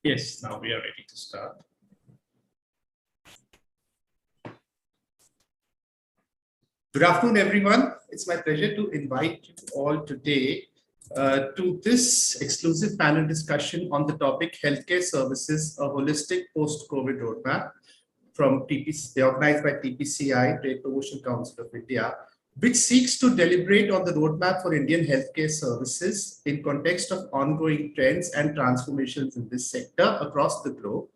Yes, now we are ready to start. Good afternoon, everyone. It's my pleasure to invite you all today to this exclusive panel discussion on the topic Healthcare Services, a Holistic Post-COVID Roadmap from TPCI, organized by TPCI, Trade Promotion Council of India, which seeks to deliberate on the roadmap for Indian healthcare services in context of ongoing trends and transformations in this sector across the globe.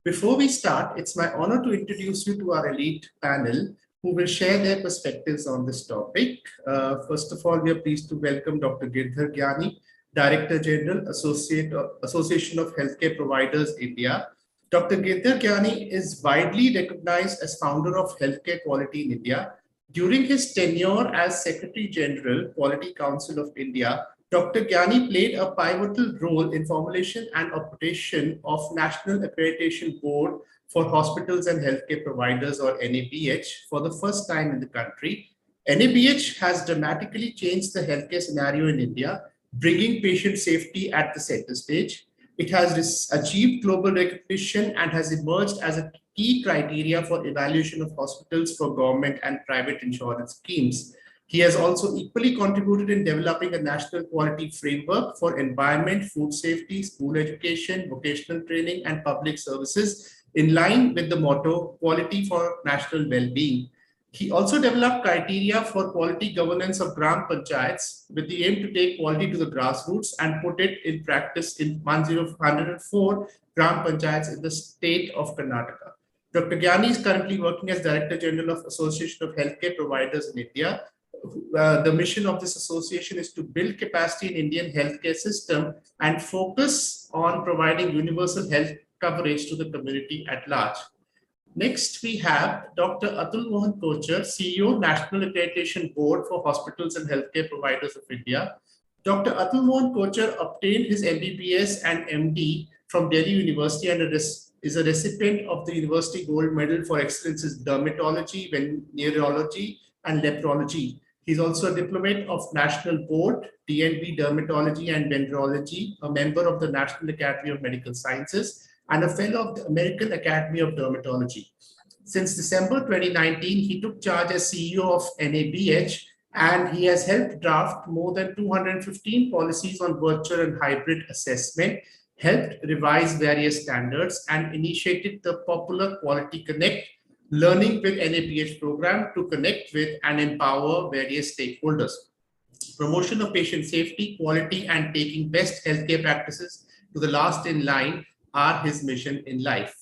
Before we start, it's my honor to introduce you to our elite panel who will share their perspectives on this topic. First of all, we are pleased to welcome Dr. Girdhar Gyani, Director General, Association of Healthcare Providers, India. Dr. Girdhar Gyani is widely recognized as founder of healthcare quality in India. During his tenure as Secretary General, Quality Council of India, Dr. Gyani played a pivotal role in formulation and operation of National Accreditation Board for Hospitals and Healthcare Providers, or NABH, for the first time in the country. NABH has dramatically changed the healthcare scenario in India, bringing patient safety at the center stage. It has achieved global recognition and has emerged as a key criteria for evaluation of hospitals for government and private insurance schemes. He has also equally contributed in developing a national quality framework for environment, food safety, school education, vocational training, and public services in line with the motto, quality for national well-being. He also developed criteria for quality governance of Gram Panchayats with the aim to take quality to the grassroots and put it in practice in 104 Gram Panchayats in the state of Karnataka. Dr. Gyani is currently working as Director General of Association of Healthcare Providers in India. The mission of this association is to build capacity in Indian healthcare system and focus on providing universal health coverage to the community at large. Next, we have Dr. Atul Kochhar, CEO, National Accreditation Board for Hospitals and Healthcare Providers of India. Dr. Atul Kochhar obtained his MBBS and MD from Delhi University and is a recipient of the University Gold Medal for Excellence in Dermatology, Venereology, and Leprology. He's also a diplomat of National Board, DNB Dermatology and Venereology, a member of the National Academy of Medical Sciences, and a fellow of the American Academy of Dermatology. Since December 2019, he took charge as CEO of NABH, and he has helped draft more than 215 policies on virtual and hybrid assessment, helped revise various standards, and initiated the popular Quality Connect Learning with NABH program to connect with and empower various stakeholders. Promotion of patient safety, quality, and taking best healthcare practices to the last in line are his mission in life.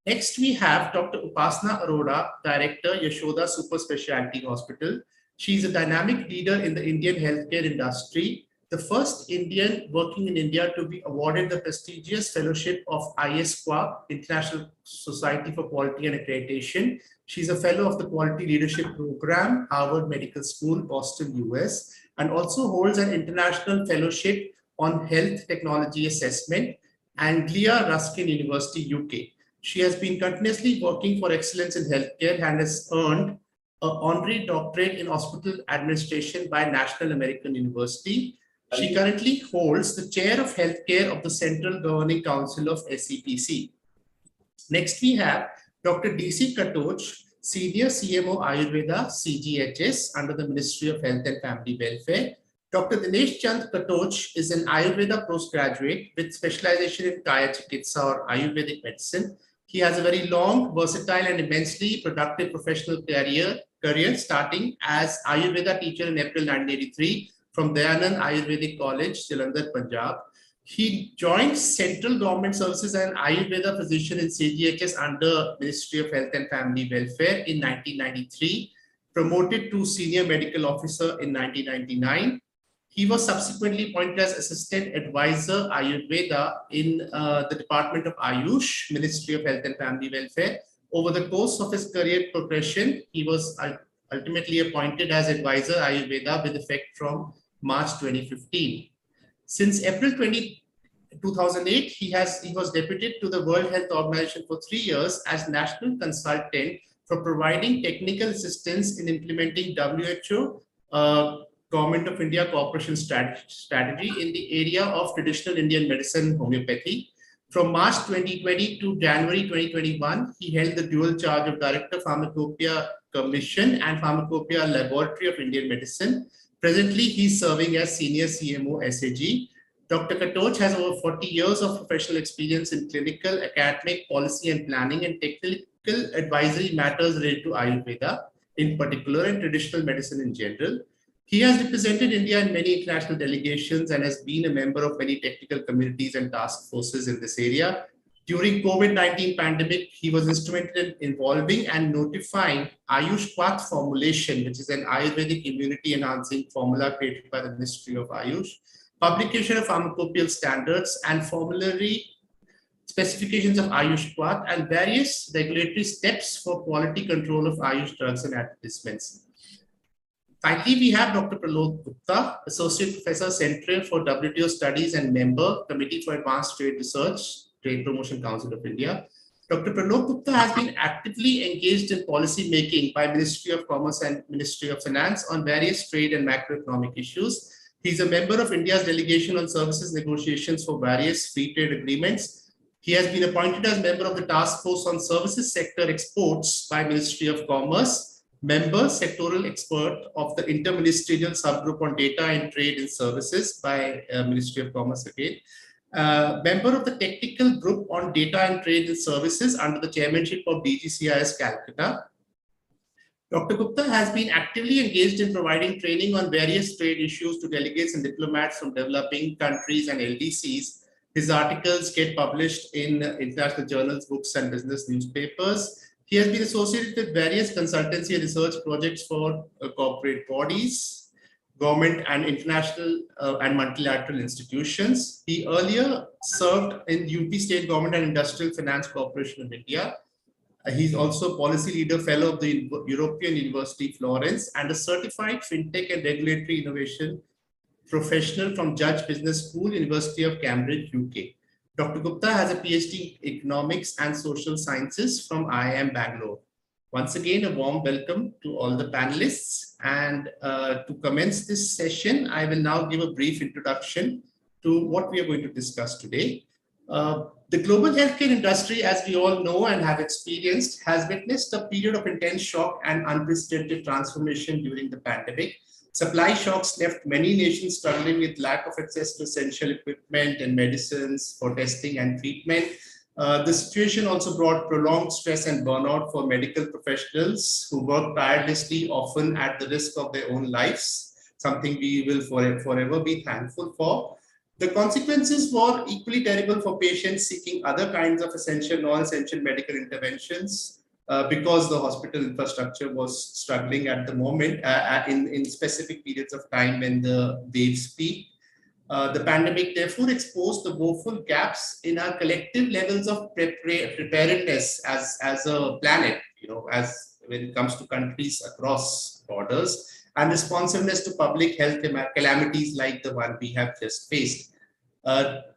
Next, we have Dr. Upasana Arora, Director, Yashoda Super Speciality Hospital. She is a dynamic leader in the Indian healthcare industry, the first Indian working in India to be awarded the prestigious fellowship of ISQA, International Society for Quality and Accreditation. She's a fellow of the Quality Leadership Program, Harvard Medical School, Boston, US, and also holds an international fellowship on health technology assessment, Anglia Ruskin University, UK. She has been continuously working for excellence in healthcare and has earned an honorary doctorate in hospital administration by National American University. She currently holds the chair of healthcare of the Central Governing Council of SEPC. Next, we have Dr. DC Katoch, Senior CMO Ayurveda, CGHS, under the Ministry of Health and Family Welfare. Dr. Dinesh Chand Katoch is an Ayurveda postgraduate with specialization in Kaya Chikitsa or Ayurvedic medicine. He has a very long, versatile, and immensely productive professional career starting as Ayurveda teacher in April 1983 from Dayanand Ayurvedic College, Jalandhar, Punjab. He joined Central Government Services as an Ayurveda physician in CGHS under Ministry of Health and Family Welfare in 1993, promoted to Senior Medical Officer in 1999. He was subsequently appointed as Assistant Advisor Ayurveda in the Department of Ayush, Ministry of Health and Family Welfare. Over the course of his career progression, he was ultimately appointed as Advisor Ayurveda with effect from March 2015. Since April 2008, he was deputed to the World Health Organization for 3 years as National Consultant for providing technical assistance in implementing WHO Government of India Cooperation Strategy in the area of traditional Indian medicine, homeopathy. From March 2020 to January 2021, he held the dual charge of Director Pharmacopoeia Commission and Pharmacopoeia Laboratory of Indian Medicine. Presently, he's serving as Senior CMO SAG. Dr. Katoch has over 40 years of professional experience in clinical, academic, policy and planning and technical advisory matters related to Ayurveda in particular and traditional medicine in general. He has represented India in many international delegations and has been a member of many technical communities and task forces in this area. During COVID-19 pandemic, he was instrumental in involving and notifying Ayush Quath formulation, which is an Ayurvedic immunity enhancing formula created by the Ministry of Ayush, publication of pharmacopoeial standards and formulary specifications of Ayush Quath, and various regulatory steps for quality control of Ayush drugs and advertisements. Finally, we have Dr. Pralok Gupta, Associate Professor, Center for WTO Studies and member, Committee for Advanced Trade Research, Trade Promotion Council of India. Dr. Pralok Gupta has been actively engaged in policy making by Ministry of Commerce and Ministry of Finance on various trade and macroeconomic issues. He's a member of India's delegation on services negotiations for various free trade agreements. He has been appointed as member of the task force on services sector exports by Ministry of Commerce, member sectoral expert of the interministerial subgroup on data and trade in services by Ministry of Commerce again, member of the technical group on data and trade in services under the chairmanship of DGCIS Calcutta. Dr. Gupta has been actively engaged in providing training on various trade issues to delegates and diplomats from developing countries and LDCs. His articles get published in international journals, books, and business newspapers. He has been associated with various consultancy and research projects for corporate bodies, government and international and multilateral institutions. He earlier served in UP State Government and Industrial Finance Corporation of India. He's also a policy leader, fellow of the European University Florence, and a certified fintech and regulatory innovation professional from Judge Business School, University of Cambridge, UK. Dr. Gupta has a PhD in Economics and Social Sciences from IIM Bangalore. Once again, a warm welcome to all the panelists. And to commence this session, I will now give a brief introduction to what we are going to discuss today. The global healthcare industry, as we all know and have experienced, has witnessed a period of intense shock and unprecedented transformation during the pandemic. Supply shocks left many nations struggling with lack of access to essential equipment and medicines for testing and treatment. The situation also brought prolonged stress and burnout for medical professionals who work tirelessly, often at the risk of their own lives, something we will forever be thankful for. The consequences were equally terrible for patients seeking other kinds of essential, non-essential medical interventions. Because the hospital infrastructure was struggling at the moment in specific periods of time when the waves peaked. The pandemic therefore exposed the woeful gaps in our collective levels of preparedness as a planet, as when it comes to countries across borders, and responsiveness to public health calamities like the one we have just faced.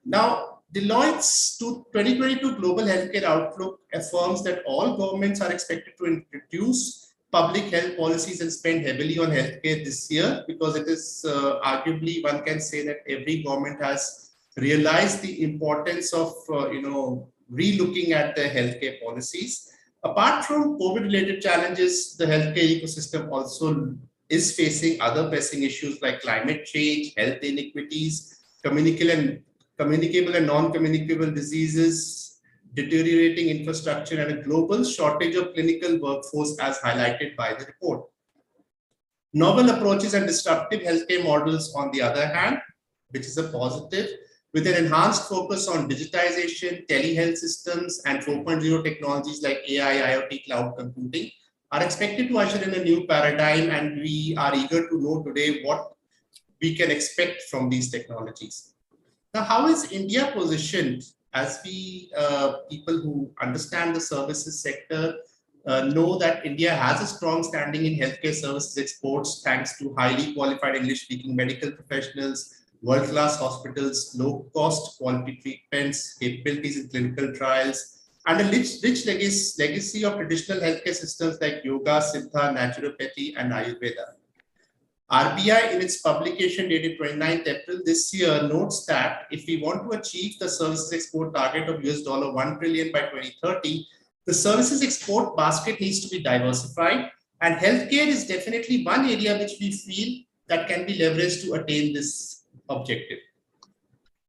Now, Deloitte's 2022 Global Healthcare Outlook affirms that all governments are expected to introduce public health policies and spend heavily on healthcare this year, because it is arguably, one can say that every government has realized the importance of, relooking at their healthcare policies. Apart from COVID-related challenges, the healthcare ecosystem also is facing other pressing issues like climate change, health inequities, communicable and non-communicable diseases, deteriorating infrastructure, and a global shortage of clinical workforce as highlighted by the report. Novel approaches and disruptive healthcare models, on the other hand, which is a positive, with an enhanced focus on digitization, telehealth systems, and 4.0 technologies like AI, IoT, cloud computing, are expected to usher in a new paradigm, and we are eager to know today what we can expect from these technologies. Now, how is India positioned? As we people who understand the services sector know that India has a strong standing in healthcare services exports thanks to highly qualified English-speaking medical professionals, world-class hospitals, low-cost quality treatments, capabilities in clinical trials, and a rich legacy of traditional healthcare systems like yoga, siddha, naturopathy, and Ayurveda. RBI, in its publication dated 29th April this year, notes that if we want to achieve the services export target of $1 trillion by 2030, the services export basket needs to be diversified, and healthcare is definitely one area which we feel that can be leveraged to attain this objective.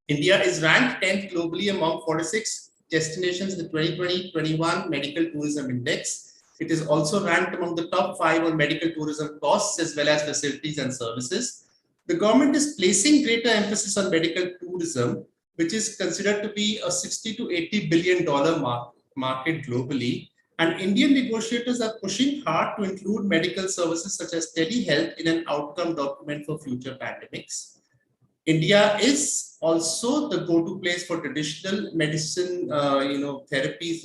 India is ranked 10th globally among 46 destinations in the 2020-21 Medical Tourism Index. It is also ranked among the top 5 on medical tourism costs as well as facilities and services. The government is placing greater emphasis on medical tourism, which is considered to be a $60 to $80 billion market globally. And Indian negotiators are pushing hard to include medical services such as telehealth in an outcome document for future pandemics. India is also the go-to place for traditional medicine, therapies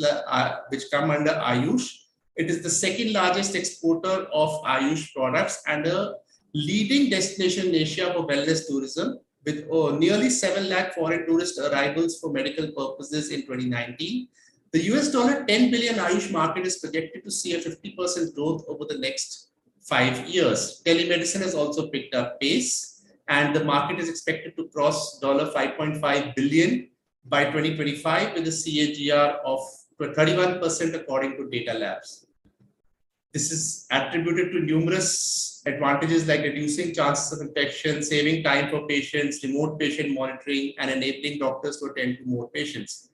which come under Ayush. It is the second largest exporter of Ayush products and a leading destination in Asia for wellness tourism, with nearly 7 lakh foreign tourist arrivals for medical purposes in 2019. The $10 billion Ayush market is projected to see a 50% growth over the next 5 years. Telemedicine has also picked up pace, and the market is expected to cross $5.5 billion by 2025 with a CAGR of 31% according to data labs. This is attributed to numerous advantages like reducing chances of infection, saving time for patients, remote patient monitoring, and enabling doctors to attend to more patients.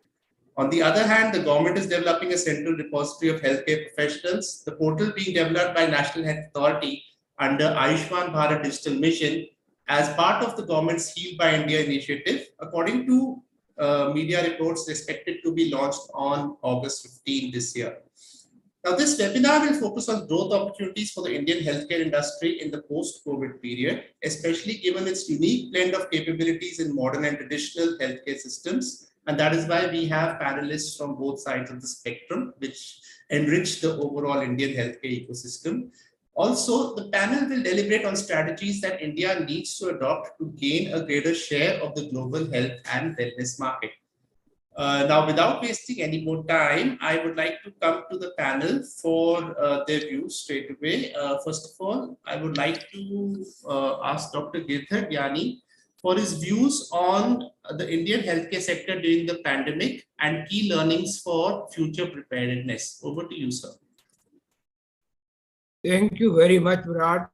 On the other hand, the government is developing a central repository of healthcare professionals. The portal being developed by National Health Authority under Ayushman Bharat Digital Mission as part of the government's Heal by India initiative. According to media reports, expected to be launched on August 15 this year. Now, this webinar will focus on growth opportunities for the Indian healthcare industry in the post-COVID period, especially given its unique blend of capabilities in modern and traditional healthcare systems. And that is why we have panelists from both sides of the spectrum, which enrich the overall Indian healthcare ecosystem. Also, the panel will deliberate on strategies that India needs to adopt to gain a greater share of the global health and wellness market. Now, without wasting any more time, I would like to come to the panel for their views straight away. First of all, I would like to ask Dr. Girdhar Gyani for his views on the Indian healthcare sector during the pandemic and key learnings for future preparedness. Over to you, sir. Thank you very much, Virat.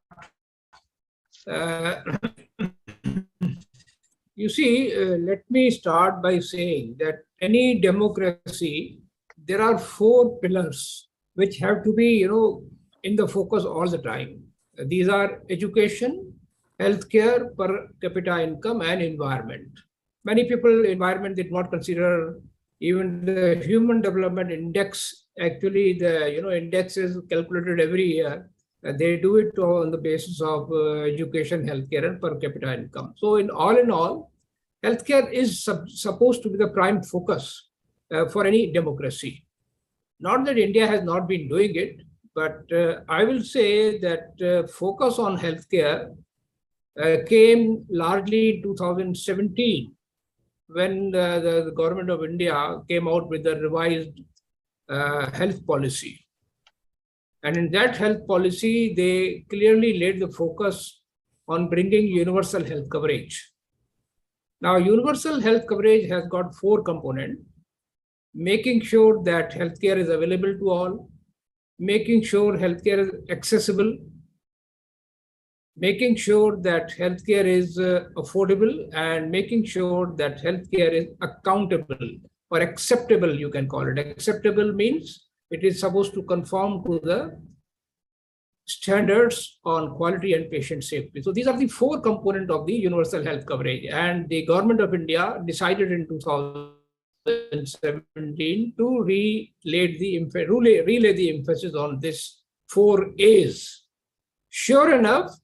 You see, let me start by saying that any democracy, there are 4 pillars which have to be, in the focus all the time. These are education, healthcare, per capita income, and environment. Many people, environment did not consider even the Human Development Index. Actually, the index is calculated every year. They do it on the basis of education, healthcare, and per capita income. So, in all, healthcare is supposed to be the prime focus for any democracy. Not that India has not been doing it, but I will say that focus on healthcare came largely in 2017 when the government of India came out with a revised health policy. And in that health policy, they clearly laid the focus on bringing universal health coverage. Now, universal health coverage has got 4 components: making sure that healthcare is available to all, making sure healthcare is accessible, making sure that healthcare is affordable, and making sure that healthcare is accountable or acceptable, you can call it. Acceptable means it is supposed to conform to the standards on quality and patient safety. So these are the 4 components of the universal health coverage. And the government of India decided in 2017 to relay the emphasis on this 4 A's. Sure enough,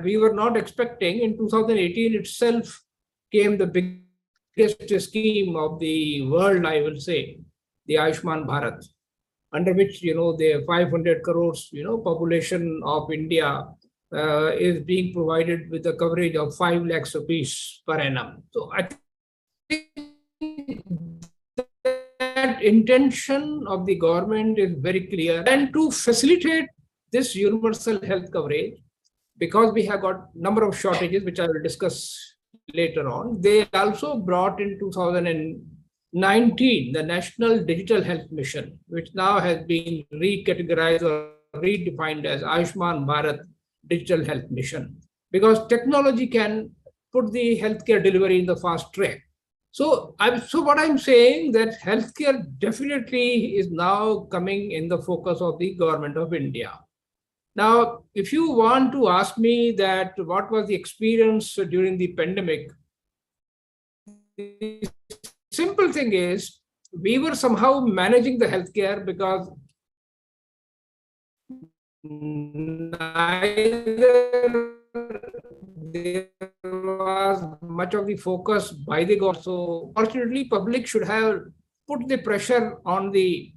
we were not expecting. In 2018 itself came the biggest scheme of the world, I will say, the Ayushman Bharat, under which, the 500 crores, population of India is being provided with a coverage of 5 lakhs rupees per annum. So I think that intention of the government is very clear. And to facilitate this universal health coverage, because we have got number of shortages, which I will discuss later on. They also brought in 2019 the National Digital Health Mission, which now has been recategorized or redefined as Ayushman Bharat Digital Health Mission, because technology can put the healthcare delivery in the fast track. So what I'm saying that healthcare definitely is now coming in the focus of the government of India. Now, if you want to ask me that what was the experience during the pandemic, the simple thing is we were somehow managing the healthcare because neither there was much of the focus by the government. So fortunately, public should have put the pressure on the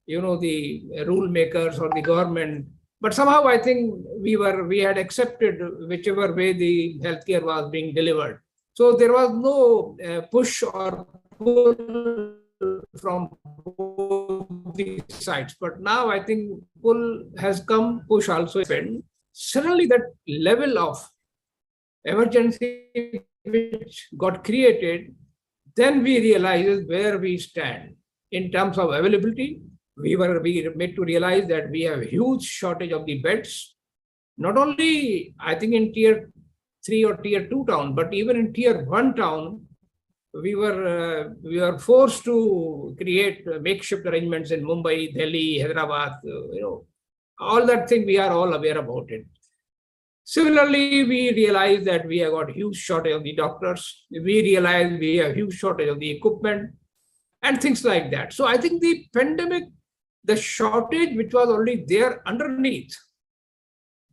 rule makers or the government. But somehow I think we had accepted whichever way the healthcare was being delivered. So there was no push or pull from both the sides. But now I think pull has come, push also happened. Suddenly that level of emergency which got created, then we realized where we stand in terms of availability. We made to realize that we have a huge shortage of the beds, not only I think in tier 3 or tier 2 town, but even in tier 1 town, we were forced to create makeshift arrangements in Mumbai, Delhi, Hyderabad, all that thing we are all aware about it. Similarly, we realized that we have got huge shortage of the doctors. We realized we have huge shortage of the equipment and things like that. So I think the pandemic, the shortage which was already there underneath,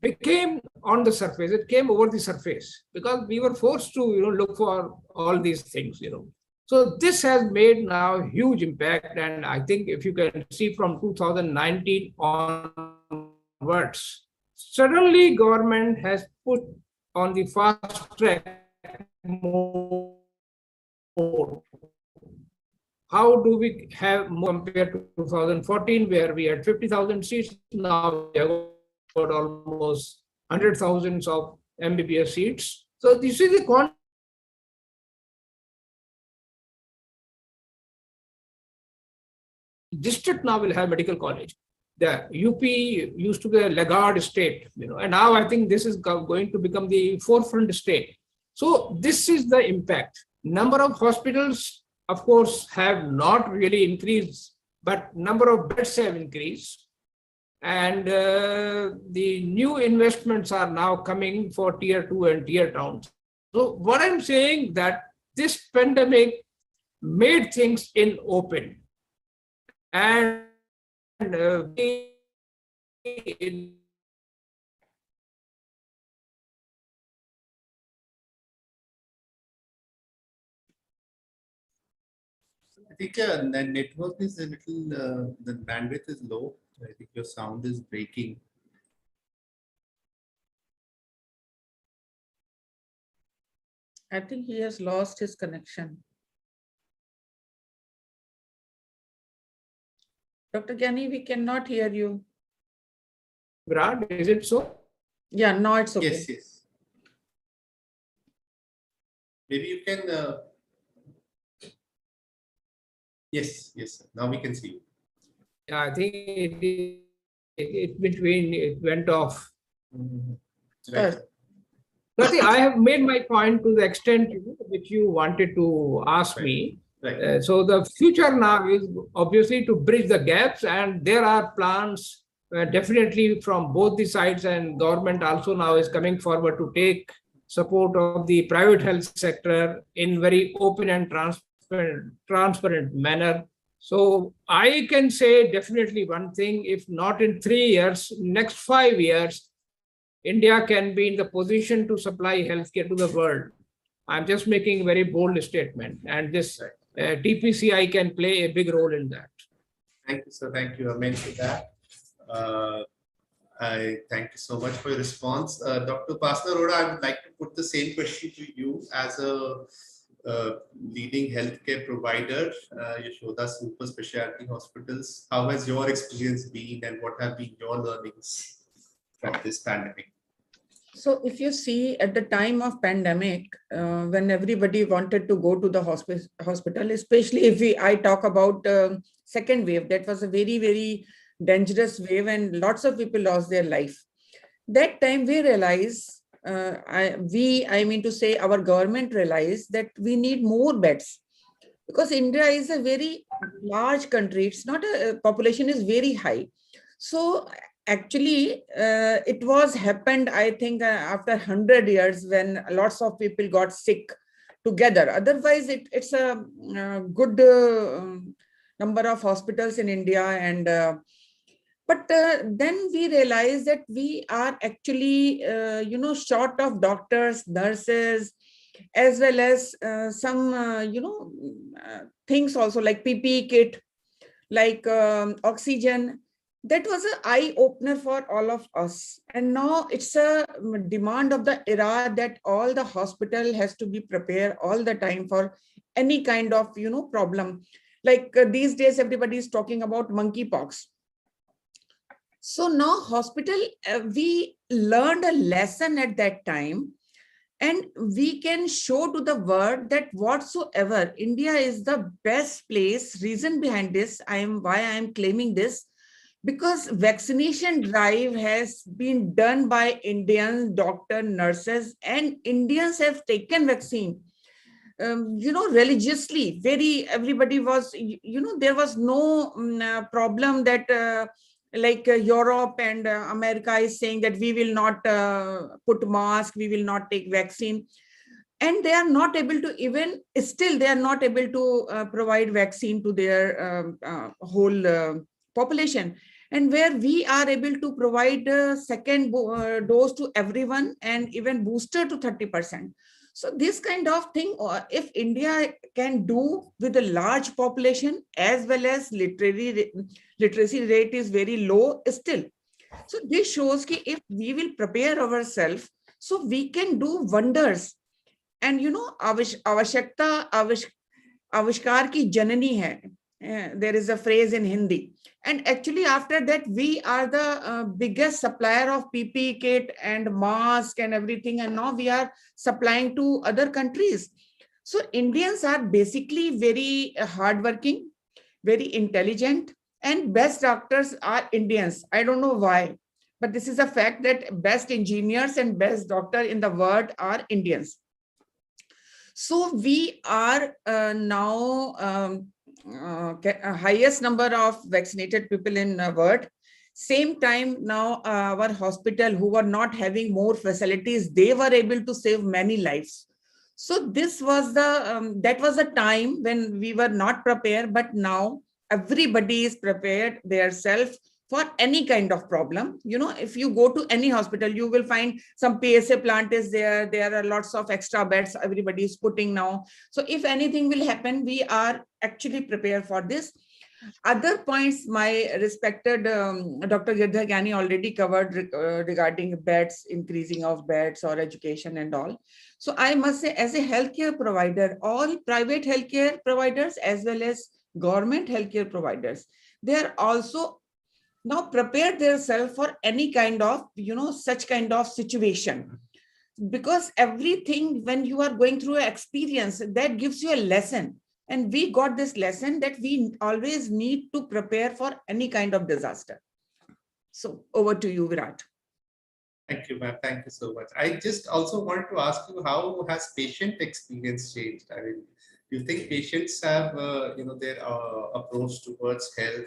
became on the surface. It came over the surface because we were forced to look for all these things. So this has made now huge impact, and I think if you can see from 2019 onwards, suddenly government has put on the fast track mode. How do we have more compared to 2014, where we had 50,000 seats? Now we have got almost 100,000 of MBBS seats. So this is the district now will have medical college. The UP used to be a laggard state, and now I think this is going to become the forefront state. So this is the impact. Number of hospitals, of course, have not really increased, but number of beds have increased. And the new investments are now coming for tier 2 and tier towns. So what I'm saying that this pandemic made things in open. And I think the network is a little, the bandwidth is low. I think your sound is breaking. I think he has lost his connection. Dr. Gyani, we cannot hear you. Virat, is it so? Yeah, now it's okay. Yes, yes. Maybe you can. Yes, yes. Now we can see you. Yeah, I think it went off. Right. So I think I have made my point to the extent which you wanted to ask me. Right. So the future now is obviously to bridge the gaps, and there are plans definitely from both the sides, and government also now is coming forward to take support of the private health sector in very open and transparent manner. So I can say definitely one thing, if not in 3 years, next 5 years, India can be in the position to supply healthcare to the world. I'm just making a very bold statement, and this TPCI can play a big role in that. Thank you, sir. Thank you, Amen, for that. I thank you so much for your response. Dr. Upasana Arora, I would like to put the same question to you as a leading healthcare provider, Yashoda Super Speciality Hospitals. How has your experience been, and what have been your learnings from this pandemic? So if you see at the time of pandemic, when everybody wanted to go to the hospital, especially if I talk about second wave, that was a very, very dangerous wave and lots of people lost their life. That time we realized, I mean to say our government realized that we need more beds, because India is a very large country. It's not a population is very high. So actually, it was happened, I think, after 100 years when lots of people got sick together. Otherwise, it's a good number of hospitals in India. And but then we realized that we are actually, short of doctors, nurses, as well as some, things also like PPE kit, like oxygen. That was an eye opener for all of us. And now it's a demand of the era that all the hospital has to be prepared all the time for any kind of, problem. Like these days, everybody is talking about monkeypox. So now hospital, we learned a lesson at that time, and we can show to the world that whatsoever, India is the best place. Reason behind this, why I am claiming this, because vaccination drive has been done by Indian doctor, nurses, and Indians have taken vaccine. Religiously, everybody was, there was no problem that like Europe and America is saying that we will not put mask, we will not take vaccine. And they are not able to even, still they are not able to provide vaccine to their whole population. And where we are able to provide second dose to everyone and even booster to 30%. So this kind of thing, if India can do with a large population as well as literacy rate is very low still. So this shows that if we will prepare ourselves, so we can do wonders. And avashakta avishkar ki janani hai. There is a phrase in Hindi. And actually after that, we are the biggest supplier of PPE kit and mask and everything. And now we are supplying to other countries. So Indians are basically very hardworking, very intelligent, and best doctors are Indians. I don't know why, but this is a fact that best engineers and best doctor in the world are Indians. So we are now highest number of vaccinated people in the world. Same time now our hospital who were not having more facilities, they were able to save many lives. So this was the that was a time when we were not prepared, but now everybody is prepared themselves for any kind of problem. If you go to any hospital, you will find some PSA plant is there. There are lots of extra beds everybody is putting now. So if anything will happen, we are actually prepared for this. Other points my respected Dr. Girdhar Gyani already covered regarding beds, increasing of beds or education and all. So I must say, as a healthcare provider, all private healthcare providers as well as government healthcare providers, they are also now prepare themselves for any kind of, such kind of situation. Because everything, when you are going through an experience, that gives you a lesson. And we got this lesson that we always need to prepare for any kind of disaster. So over to you, Virat. Thank you, ma'am. Thank you so much. I just also wanted to ask you, how has patient experience changed? I mean, do you think patients have, their approach towards health,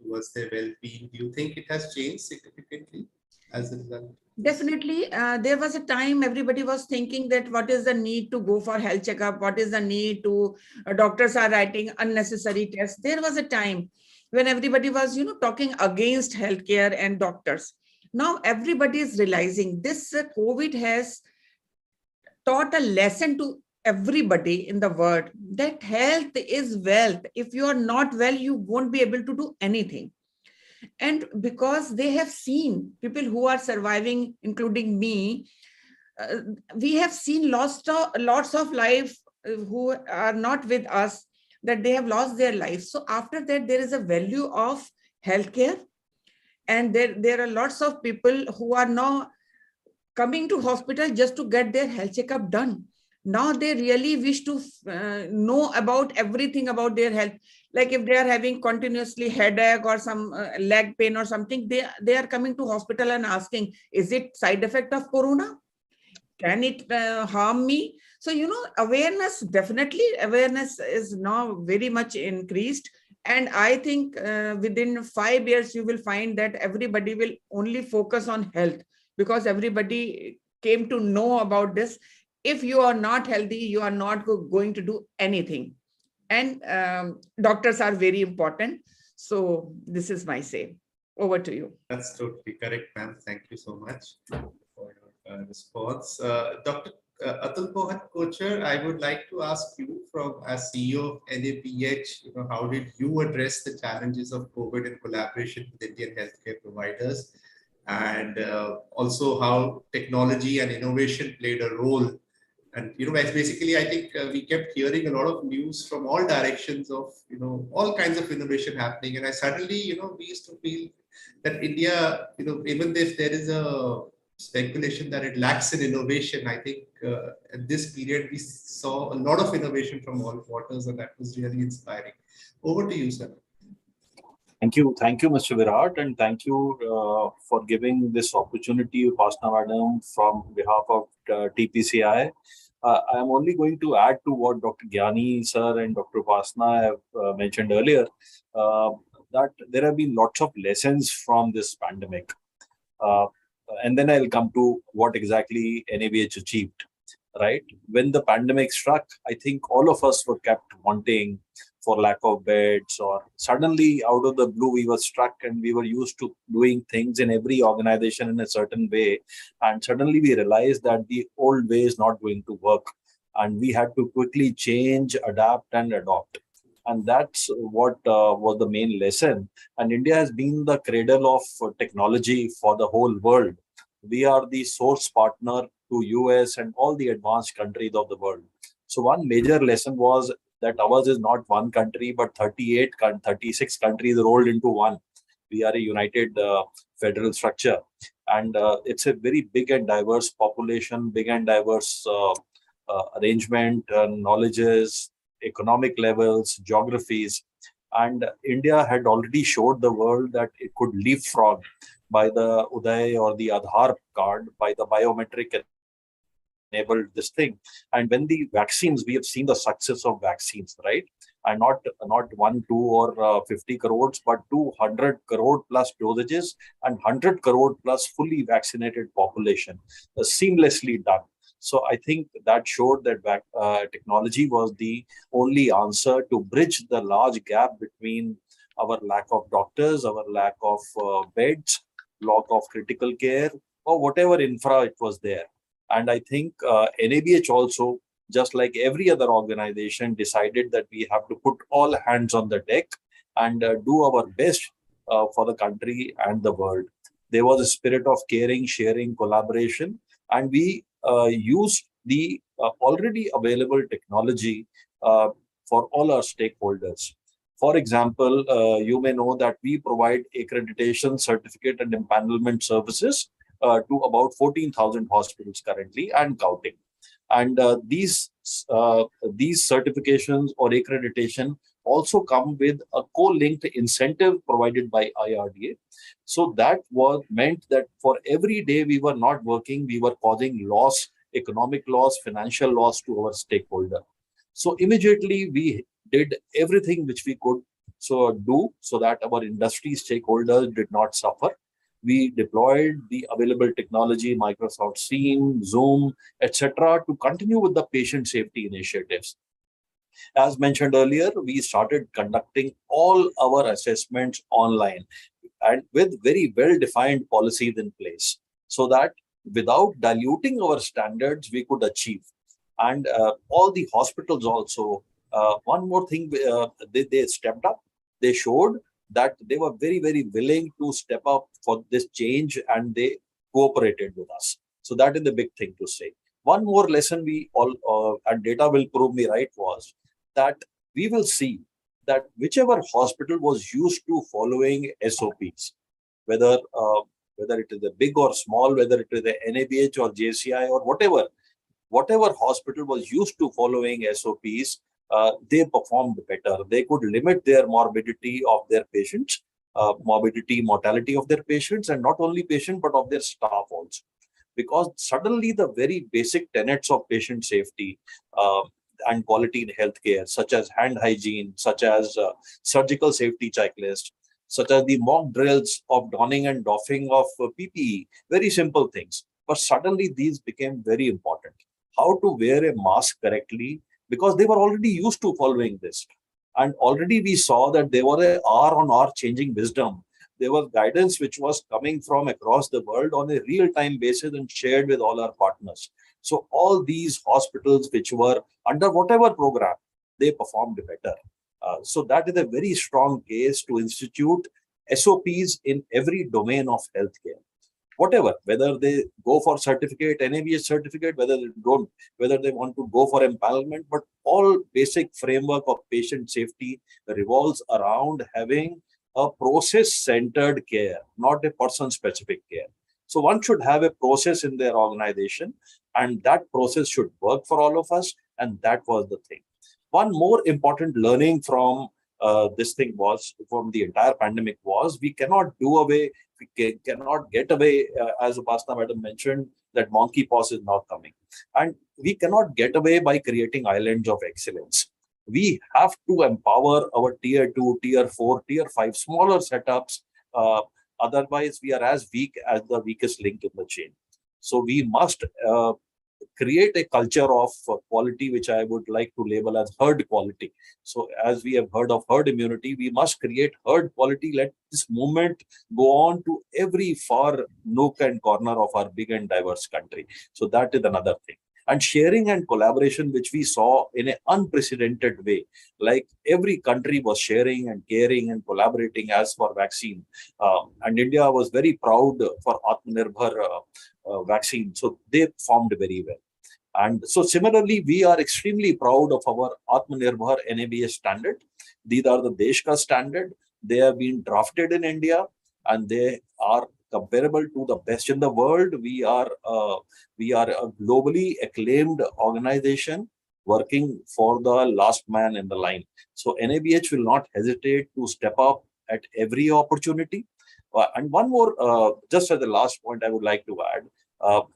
towards their well-being? Do you think it has changed significantly as a result? Definitely. There was a time everybody was thinking that what is the need to go for health checkup? What is the need to, doctors are writing unnecessary tests. There was a time when everybody was, talking against healthcare and doctors. Now everybody is realizing this COVID has taught a lesson to everybody in the world that health is wealth. If you are not well, you won't be able to do anything. And because they have seen people who are surviving, including me, we have seen lots of life who are not with us, that they have lost their lives. So after that, there is a value of healthcare. And there are lots of people who are now coming to hospital just to get their health checkup done. Now they really wish to know about everything about their health. Like if they are having continuously headache or some leg pain or something, they are coming to hospital and asking, is it side effect of corona? Can it harm me? So, awareness, definitely awareness is now very much increased. And I think within 5 years, you will find that everybody will only focus on health, because everybody came to know about this. If you are not healthy, you are not going to do anything. And doctors are very important. So this is my say. Over to you. That's totally correct, ma'am. Thank you so much for your response. Dr. Atul Kochhar, I would like to ask you, from as CEO of NAPH, how did you address the challenges of COVID in collaboration with Indian healthcare providers, and also how technology and innovation played a role? And basically, I think we kept hearing a lot of news from all directions of all kinds of innovation happening, and I suddenly we used to feel that India, even if there is a speculation that it lacks in innovation, I think at this period we saw a lot of innovation from all quarters, and that was really inspiring. Over to you, sir. Thank you, Mr. Virat, and thank you for giving this opportunity, Upasana Madam, from behalf of TPCI. I am only going to add to what Dr. Gyani sir and Dr. Upasana have mentioned earlier, that there have been lots of lessons from this pandemic. And then I'll come to what exactly NABH achieved, right? When the pandemic struck, I think all of us were kept wanting for lack of beds, or suddenly out of the blue, we were struck and we were used to doing things in every organization in a certain way. And suddenly we realized that the old way is not going to work. And we had to quickly change, adapt and adopt. And that's what was the main lesson. And India has been the cradle of technology for the whole world. We are the source partner to US and all the advanced countries of the world. So one major lesson was that ours is not one country, but 36 countries rolled into one. We are a united federal structure. And it's a very big and diverse population, big and diverse arrangement, knowledges, economic levels, geographies. And India had already showed the world that it could leapfrog by the Uday or the Aadhaar card, by the biometric enabled this thing. And when the vaccines, we have seen the success of vaccines, right? And not 1, 2 or 50 crores, but 200 crore plus dosages and 100 crore plus fully vaccinated population, seamlessly done. So I think that showed that technology was the only answer to bridge the large gap between our lack of doctors, our lack of beds, lack of critical care, or whatever infra it was there. And I think NABH also, just like every other organization, decided that we have to put all hands on the deck and do our best for the country and the world. There was a spirit of caring, sharing, collaboration, and we used the already available technology for all our stakeholders. For example, you may know that we provide accreditation, certificate and empanelment services to about 14,000 hospitals currently and counting. And these certifications or accreditation also come with a co-linked incentive provided by IRDA. So that meant that for every day we were not working, we were causing loss, economic loss, financial loss to our stakeholder. So immediately we did everything which we could do so that our industry stakeholders did not suffer. We deployed the available technology, Microsoft Teams, Zoom, etc., to continue with the patient safety initiatives. As mentioned earlier, we started conducting all our assessments online and with very well-defined policies in place, so that without diluting our standards, we could achieve. And all the hospitals also, one more thing, they stepped up. They showed that they were very, very willing to step up for this change, and they cooperated with us. So that is the big thing to say. One more lesson we all, and data will prove me right, was that we will see that whichever hospital was used to following SOPs, whether whether it is a big or small, whether it is a NABH or JCI or whatever hospital was used to following SOPs, they performed better. They could limit their morbidity of their patients, mortality of their patients, and not only patient, but of their staff also. Because suddenly the very basic tenets of patient safety and quality in healthcare, such as hand hygiene, such as surgical safety checklist, such as the mock drills of donning and doffing of PPE, very simple things. But suddenly these became very important. How to wear a mask correctly, because they were already used to following this. And already we saw that there was a R-on-R changing wisdom. There was guidance which was coming from across the world on a real-time basis and shared with all our partners. So all these hospitals which were under whatever program, they performed better. So that is a very strong case to institute SOPs in every domain of healthcare. Whatever, whether they go for certificate, NABH certificate, whether they don't, whether they want to go for empanelment, but all basic framework of patient safety revolves around having a process-centered care, not a person-specific care. So one should have a process in their organization, and that process should work for all of us, and that was the thing. One more important learning from this thing was, from the entire pandemic was, we cannot get away, as Upasana madam mentioned, that monkeypox is now coming. And we cannot get away by creating islands of excellence. We have to empower our tier 2, tier 4, tier 5, smaller setups. Otherwise, we are as weak as the weakest link in the chain. So we must create a culture of quality, which I would like to label as herd quality. So as we have heard of herd immunity, we must create herd quality. Let this movement go on to every far nook and corner of our big and diverse country. So that is another thing. And sharing and collaboration, which we saw in an unprecedented way, like every country was sharing and caring and collaborating as for vaccine. And India was very proud for Atmanirbhar vaccine. So they formed very well. And so similarly, we are extremely proud of our Atmanirbhar NABH standard. These are the Deshka standard. They have been drafted in India and they are comparable to the best in the world. We are a globally acclaimed organization working for the last man in the line. So NABH will not hesitate to step up at every opportunity. And one more, just as the last point I would like to add,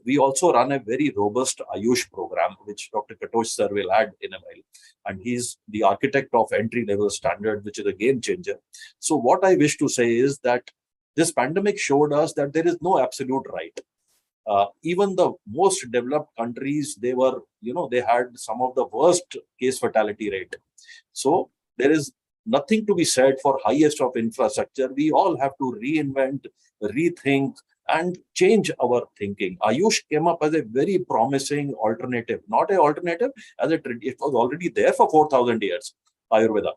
we also run a very robust Ayush program, which Dr. Katoch sir will add in a while. And he's the architect of entry-level standard, which is a game changer. So what I wish to say is that this pandemic showed us that there is no absolute right. Even the most developed countries, they had some of the worst case fatality rate. So there is nothing to be said for highest of infrastructure. We all have to reinvent, rethink, and change our thinking. Ayush came up as a very promising alternative, not an alternative, it was already there for 4,000 years, Ayurveda.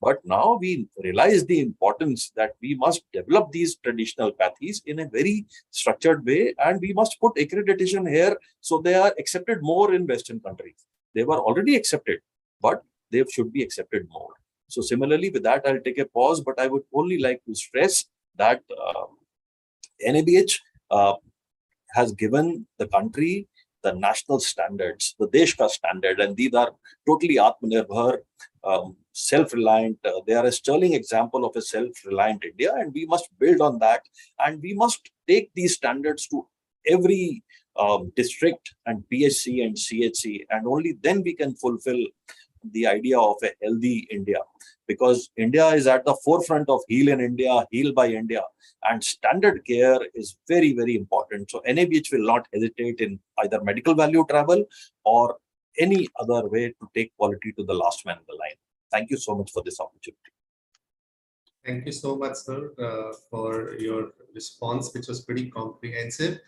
But now we realize the importance that we must develop these traditional pathies in a very structured way, and we must put accreditation here so they are accepted more in Western countries. They were already accepted, but they should be accepted more. So similarly, with that, I'll take a pause, but I would only like to stress that NABH has given the country the national standards, the Deshka standard, and these are totally Atmanirbhar, self-reliant. They are a sterling example of a self-reliant India, and we must build on that. And we must take these standards to every district and PHC and CHC, and only then we can fulfill the idea of a healthy India, because India is at the forefront of heal in India, heal by India, and standard care is very, very important. So NABH will not hesitate in either medical value travel or any other way to take quality to the last man in the line. Thank you so much for this opportunity. Thank you so much, sir, for your response, which was pretty comprehensive.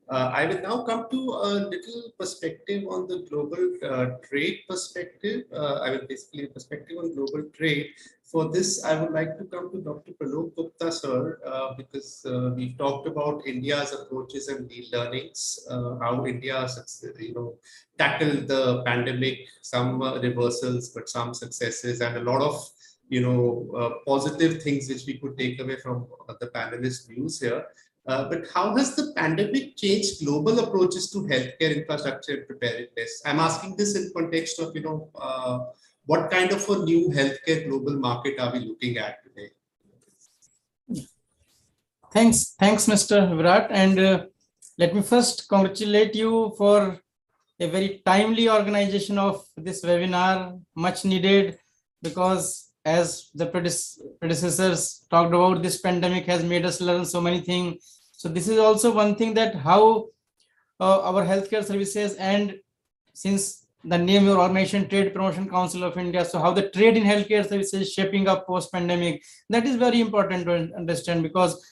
I will now come to a little perspective on the global trade perspective. I will basically a perspective on global trade. For this, I would like to come to Dr. Pralok Gupta, sir, because we've talked about India's approaches and the learnings, how India, tackled the pandemic, some reversals, but some successes, and a lot of positive things which we could take away from the panelists' views here. But how has the pandemic changed global approaches to healthcare infrastructure and preparedness? I'm asking this in context of, what kind of a new healthcare global market are we looking at today? Thanks, Mr. Virat. And let me first congratulate you for a very timely organization of this webinar, much needed, because as the predecessors talked about, this pandemic has made us learn so many things. So this is also one thing, that how our healthcare services, and since the name your organization, Trade Promotion Council of India, so how the trade in healthcare services is shaping up post-pandemic, that is very important to understand, because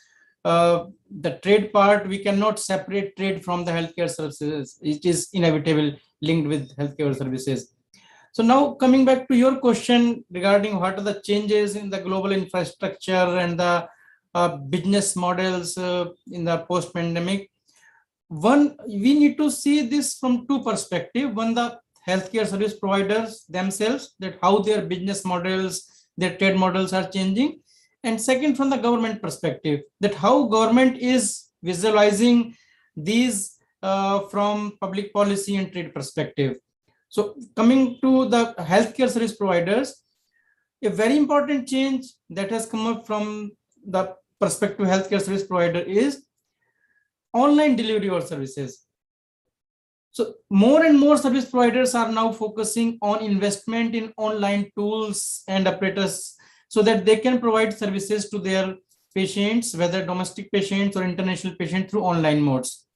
the trade part, we cannot separate trade from the healthcare services. It is inevitable linked with healthcare services. So now coming back to your question regarding what are the changes in the global infrastructure and the business models in the post-pandemic. One, we need to see this from two perspectives. One, the healthcare service providers themselves, that how their business models, their trade models are changing. And second, from the government perspective, that how government is visualizing these from public policy and trade perspective. So coming to the healthcare service providers, a very important change that has come up from the perspective healthcare service provider is online delivery of services. So more and more service providers are now focusing on investment in online tools and apparatus, so that they can provide services to their patients, whether domestic patients or international patients, through online modes.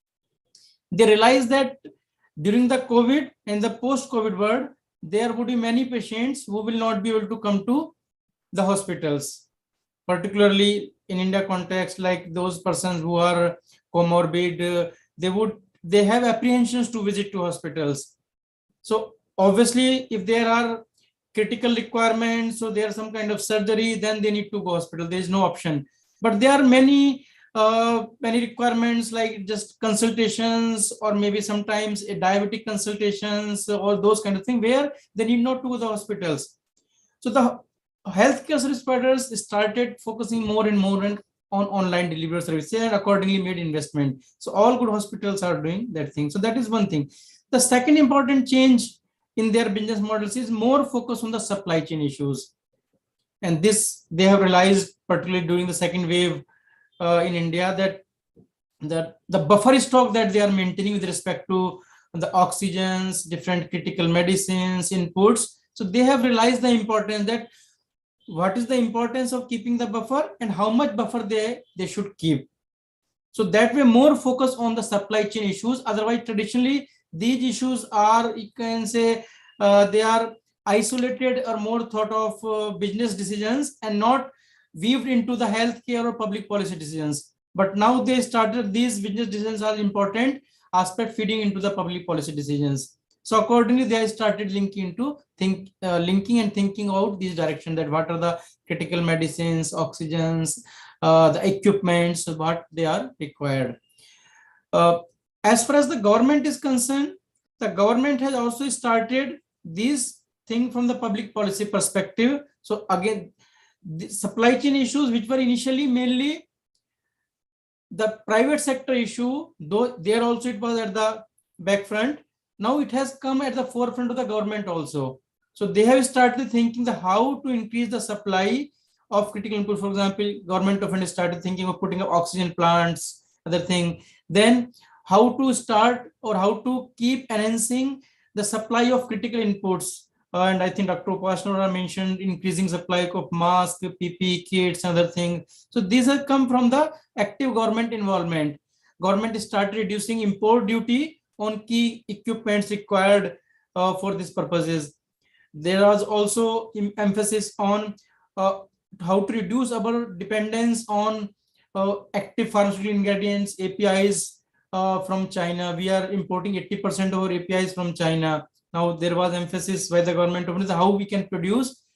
They realize that during the COVID and the post-COVID world, there would be many patients who will not be able to come to the hospitals, particularly in India context, like those persons who are comorbid, they have apprehensions to visit to hospitals. So obviously, if there are critical requirements, so there's some kind of surgery, then they need to go hospital. There is no option. But there are many requirements, like just consultations, or maybe sometimes a diabetic consultations, or those kind of things, where they need not to go to the hospitals. So the healthcare service providers started focusing more and more on online delivery services, and accordingly made investment. So all good hospitals are doing that thing. So that is one thing. The second important change in their business models is more focus on the supply chain issues. And this they have realized, particularly during the second wave in India, that the buffer stock that they are maintaining with respect to the oxygens, different critical medicines, inputs. So they have realized the importance, that what is the importance of keeping the buffer and how much buffer they should keep. So that way more focus on the supply chain issues. Otherwise, traditionally, these issues are, you can say, they are isolated or more thought of business decisions and not weaved into the healthcare or public policy decisions. But now they started, these business decisions are important aspect feeding into the public policy decisions. So accordingly, they started linking and thinking out this direction, that what are the critical medicines, oxygens, the equipments, what they are required. As far as the government is concerned, the government has also started this thing from the public policy perspective. So again, the supply chain issues, which were initially mainly the private sector issue, though there also it was at the back front, now it has come at the forefront of the government also. So they have started thinking the how to increase the supply of critical input. For example, government of India started thinking of putting up oxygen plants, other thing. Then how to start or how to keep enhancing the supply of critical inputs. And I think Dr. Upasana mentioned increasing supply of masks, PPE kits, other things. So these have come from the active government involvement. Government started reducing import duty on key equipments required for these purposes. There was also emphasis on how to reduce our dependence on active pharmaceutical ingredients, APIs from China. We are importing 80% of our APIs from China. Now there was emphasis by the government of how we can produce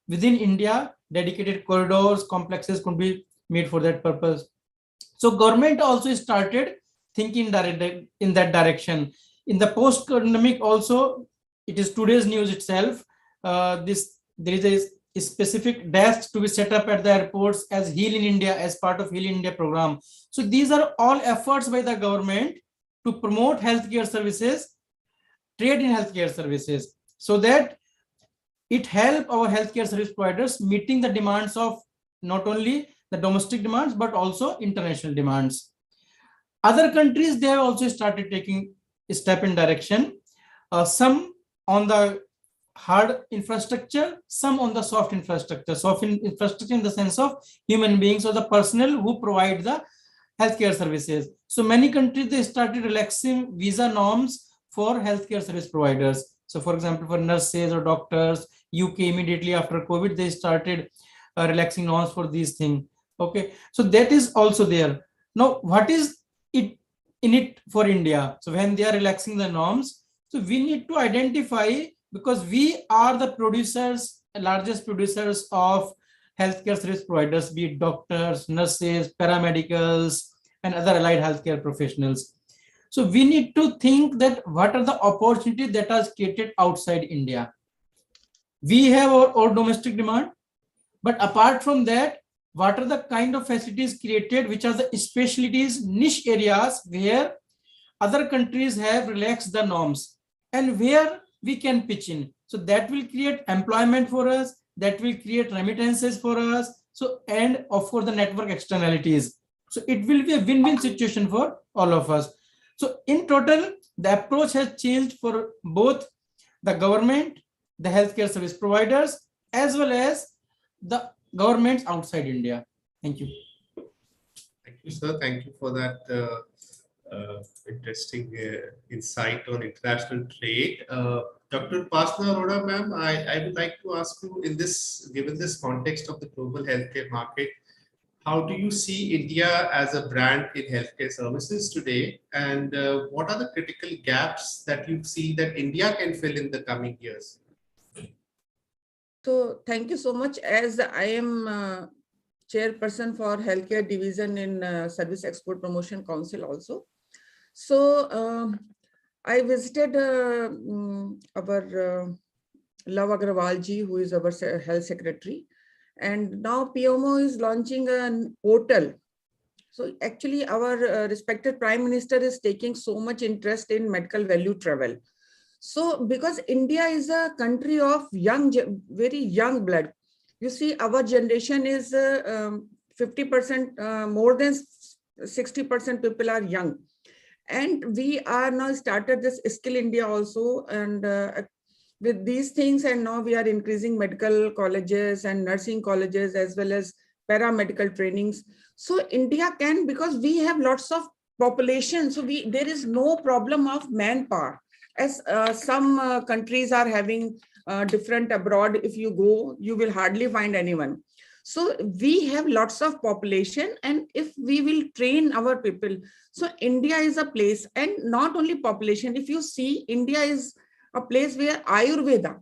within India. Dedicated corridors, complexes could be made for that purpose. So government also started thinking in that direction. In the post-pandemic also, it is today's news itself. There is specific desks to be set up at the airports as Heal in India, as part of Heal in India program. So these are all efforts by the government to promote healthcare services, trade in healthcare services, so that it help our healthcare service providers meeting the demands of not only the domestic demands, but also international demands. Other countries, they have also started taking a step in direction. Some on the hard infrastructure, some on the soft infrastructure. Soft infrastructure in the sense of human beings or the personnel who provide the healthcare services. So many countries, they started relaxing visa norms for healthcare service providers. So for example, for nurses or doctors, UK immediately after COVID, they started relaxing norms for these things. Okay, so that is also there. Now, what is it in it for India? So when they are relaxing the norms, so we need to identify, because we are the producers, largest producers of healthcare service providers, be it doctors, nurses, paramedicals, and other allied healthcare professionals. So we need to think that what are the opportunities that are created outside India. We have our domestic demand, but apart from that, what are the kind of facilities created, which are the specialties, niche areas where other countries have relaxed the norms and where we can pitch in. So that will create employment for us, that will create remittances for us. So, and of course the network externalities. So it will be a win-win situation for all of us. So in total, the approach has changed for both the government, the healthcare service providers, as well as the governments outside India. Thank you. Thank you, sir. Thank you for that interesting insight on international trade. Dr. Upasana Arora, ma'am, I would like to ask you, in this, given this context of the global healthcare market, how do you see India as a brand in healthcare services today? And what are the critical gaps that you see that India can fill in the coming years? So thank you so much. As I am chairperson for healthcare division in Service Export Promotion Council also. So I visited our Love Agrawal ji, who is our health secretary. And now PMO is launching a portal. So actually our respected Prime Minister is taking so much interest in medical value travel. So because India is a country of young, very young blood. You see, our generation is 50%, more than 60% people are young. And we are now started this Skill India also. And with these things, and now we are increasing medical colleges and nursing colleges as well as paramedical trainings. So India can, because we have lots of population, so there is no problem of manpower. As some countries are having different abroad, if you go, you will hardly find anyone. So we have lots of population, and if we will train our people, so India is a place, and not only population, if you see, India is a place where Ayurveda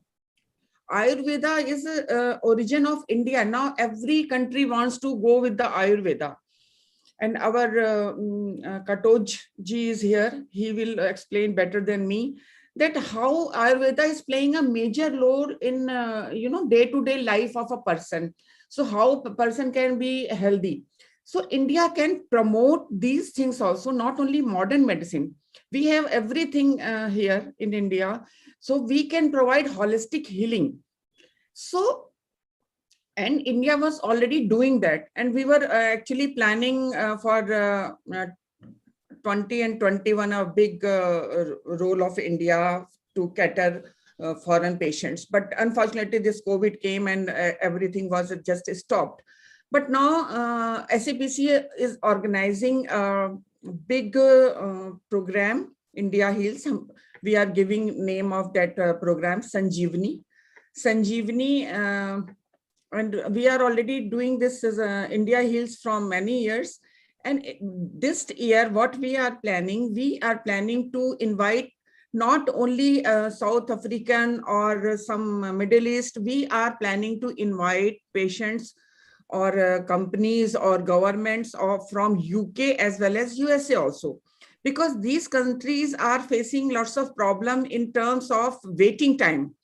is the origin of India. Now every country wants to go with the Ayurveda. And our Katoch ji is here. He will explain better than me that how Ayurveda is playing a major role in day-to-day life of a person. So how a person can be healthy. So India can promote these things also, not only modern medicine. We have everything here in India. So we can provide holistic healing. So, and India was already doing that. And we were actually planning for 20 and 21, a big role of India to cater foreign patients. But unfortunately, this COVID came and everything was just stopped. But now SAPC is organizing a big program, India Heals. We are giving name of that program, Sanjeevani. And we are already doing this as India Heals from many years. And this year, what we are planning to invite not only South African or some Middle East, we are planning to invite patients or companies or governments from UK as well as USA also. Because these countries are facing lots of problem in terms of waiting time.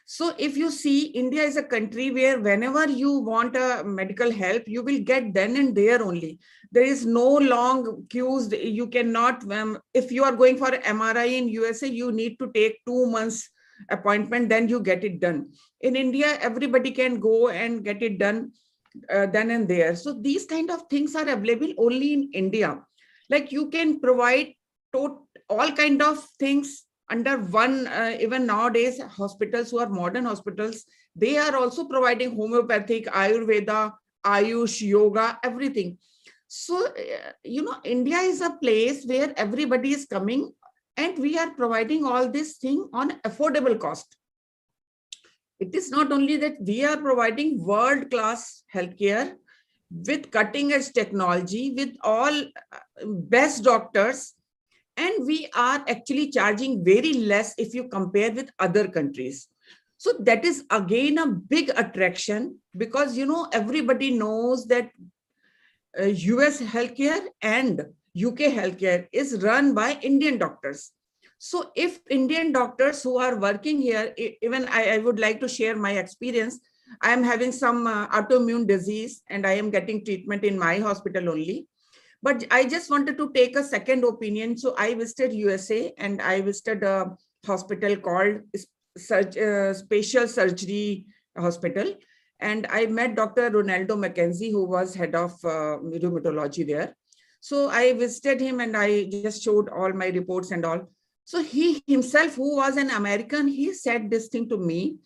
So if you see, India is a country where whenever you want a medical help, you will get then and there only. There is no long queues. You cannot, if you are going for MRI in USA, you need to take 2 months appointment, then you get it done. In India, everybody can go and get it done then and there. So these kind of things are available only in India. Like you can provide all kind of things under one. Even nowadays, hospitals who are modern hospitals, they are also providing homeopathic, Ayurveda, Ayush, yoga, everything. So, India is a place where everybody is coming, and we are providing all this thing on affordable cost. It is not only that we are providing world-class healthcare with cutting-edge technology, with all best doctors, and we are actually charging very less if you compare with other countries. So that is again a big attraction, because everybody knows that US healthcare and UK healthcare is run by Indian doctors. So if Indian doctors who are working here, even I would like to share my experience. I am having some autoimmune disease and I am getting treatment in my hospital only. But I just wanted to take a second opinion. So I visited USA and I visited a hospital called Special Surgery Hospital. And I met Dr. Ronaldo McKenzie, who was head of rheumatology there. So I visited him and I just showed all my reports and all. So he himself, who was an American, he said this thing to me,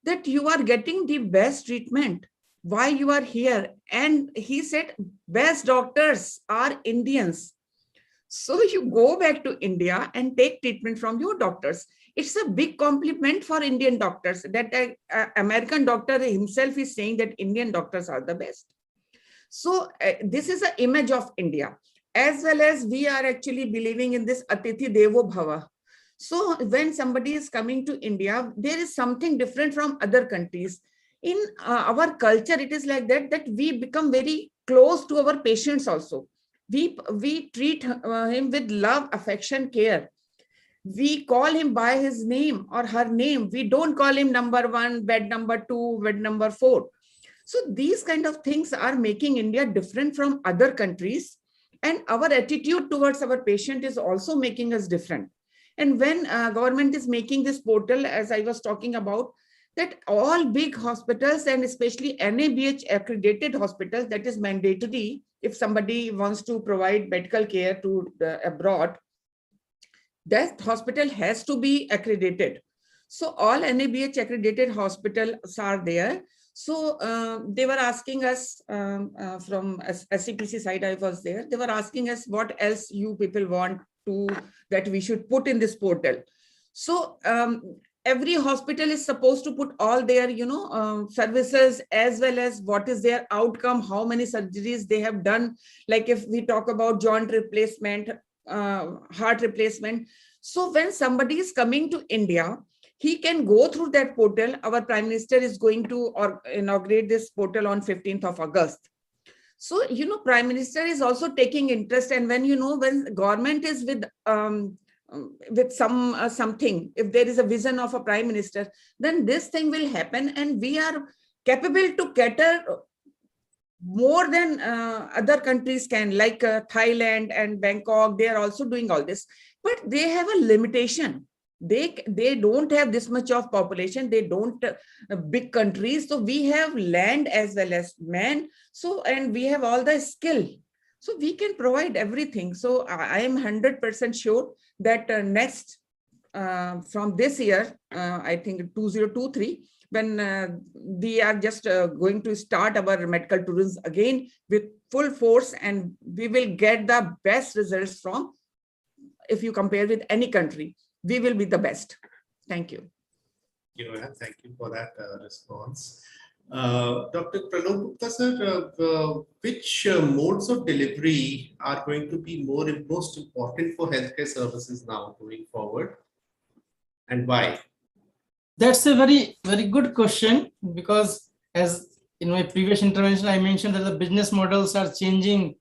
that you are getting the best treatment. Why you are here? And he said, best doctors are Indians. So you go back to India and take treatment from your doctors. It's a big compliment for Indian doctors that an American doctor himself is saying that Indian doctors are the best. So this is an image of India, as well as we are actually believing in this Atithi Devo Bhava. So when somebody is coming to India, there is something different from other countries. In our culture, it is like that we become very close to our patients also. We treat him with love, affection, care. We call him by his name or her name. We don't call him number 1, bed number 2, bed number 4. So these kind of things are making India different from other countries. And our attitude towards our patient is also making us different. And when government is making this portal, as I was talking about, that all big hospitals and especially NABH accredited hospitals, that is mandatory if somebody wants to provide medical care to abroad, that hospital has to be accredited. So all NABH accredited hospitals are there. So they were asking us from SCPC side, I was there, they were asking us what else you people want to that we should put in this portal. So every hospital is supposed to put all their services, as well as what is their outcome, how many surgeries they have done. Like if we talk about joint replacement, heart replacement. So when somebody is coming to India, he can go through that portal. Our Prime Minister is going to inaugurate this portal on 15th of August. So, Prime Minister is also taking interest. And when, when government is with something, if there is a vision of a Prime Minister, then this thing will happen. And we are capable to cater more than other countries can, like Thailand and Bangkok. They are also doing all this, but they have a limitation. They don't have this much of population. They don't big countries. So we have land as well as man. So, and we have all the skill. So we can provide everything. So I am 100% sure that next from this year, I think 2023, when we are just going to start our medical tourism again with full force, and we will get the best results from, if you compare with any country, we will be the best. Thank you. Thank you for that response. Dr. Pralok Gupta sir, which modes of delivery are going to be most important for healthcare services now going forward, and why? That's a very, very good question, because as in my previous intervention, I mentioned that the business models are changing,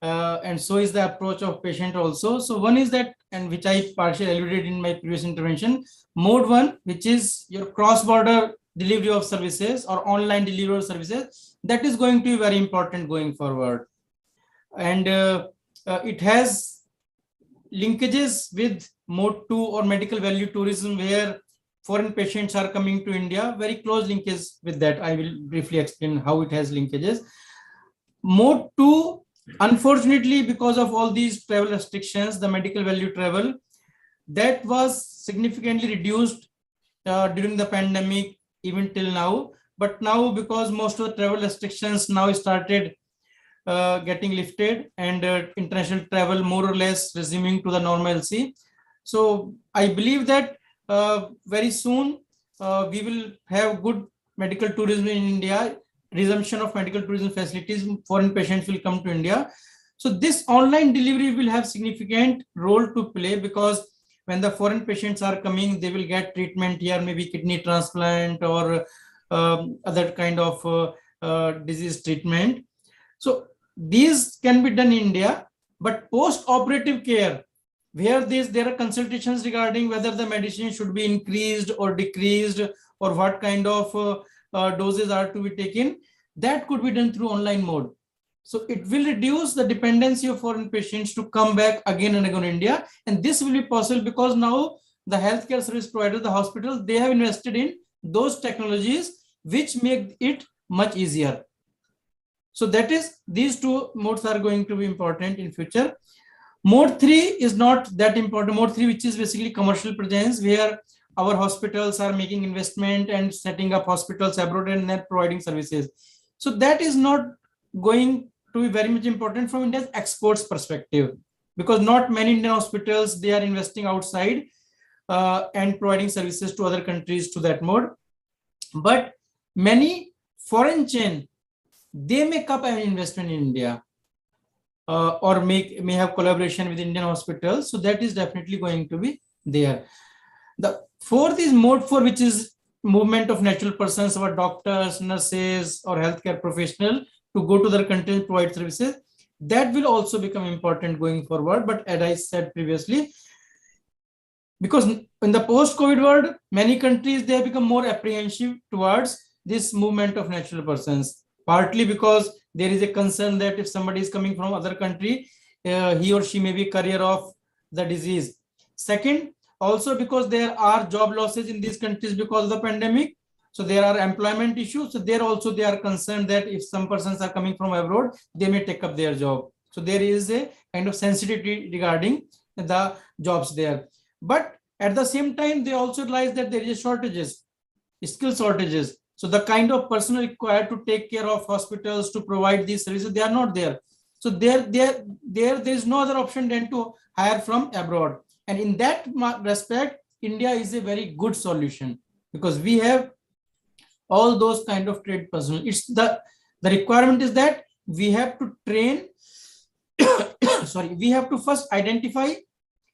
and so is the approach of patient also. So one is that and which I partially alluded in my previous intervention. Mode 1, which is your cross-border delivery of services or online delivery of services, that is going to be very important going forward. And it has linkages with mode 2 or medical value tourism, where foreign patients are coming to India. Very close linkage with that. I will briefly explain how it has linkages. Mode 2, unfortunately, because of all these travel restrictions, the medical value travel, that was significantly reduced during the pandemic, even till now. But now, because most of the travel restrictions now started getting lifted, and international travel more or less resuming to the normalcy. So I believe that very soon we will have good medical tourism in India, resumption of medical tourism facilities, foreign patients will come to India. So this online delivery will have significant role to play, because when the foreign patients are coming, they will get treatment here, maybe kidney transplant or other kind of disease treatment. So these can be done in India, but post-operative care, where there are consultations regarding whether the medicine should be increased or decreased, or what kind of doses are to be taken, that could be done through online mode. So it will reduce the dependency of foreign patients to come back again and again in India. And this will be possible because now the healthcare service providers, the hospitals, they have invested in those technologies which make it much easier. So that is, these two modes are going to be important in future. Mode 3 is not that important. Mode 3, which is basically commercial presence, where our hospitals are making investment and setting up hospitals abroad and then providing services. So that is not going to be very much important from India's exports perspective, because not many Indian hospitals, they are investing outside and providing services to other countries to that mode. But many foreign chain, they may come an investment in India or may have collaboration with Indian hospitals. So that is definitely going to be there. The fourth is mode 4, which is movement of natural persons, our doctors, nurses, or healthcare professional to go to their country and provide services. That will also become important going forward. But as I said previously, because in the post-COVID world, many countries, they have become more apprehensive towards this movement of natural persons, partly because there is a concern that if somebody is coming from other country, he or she may be carrier of the disease. Second, also because there are job losses in these countries because of the pandemic. So there are employment issues. So there also they are concerned that if some persons are coming from abroad, they may take up their job. So there is a kind of sensitivity regarding the jobs there. But at the same time, they also realize that there is shortages, skill shortages. So the kind of personnel required to take care of hospitals to provide these services, they are not there. So there is no other option than to hire from abroad. And in that respect, India is a very good solution because we have all those kind of trade personnel. It's the requirement is that we have to train, we have to first identify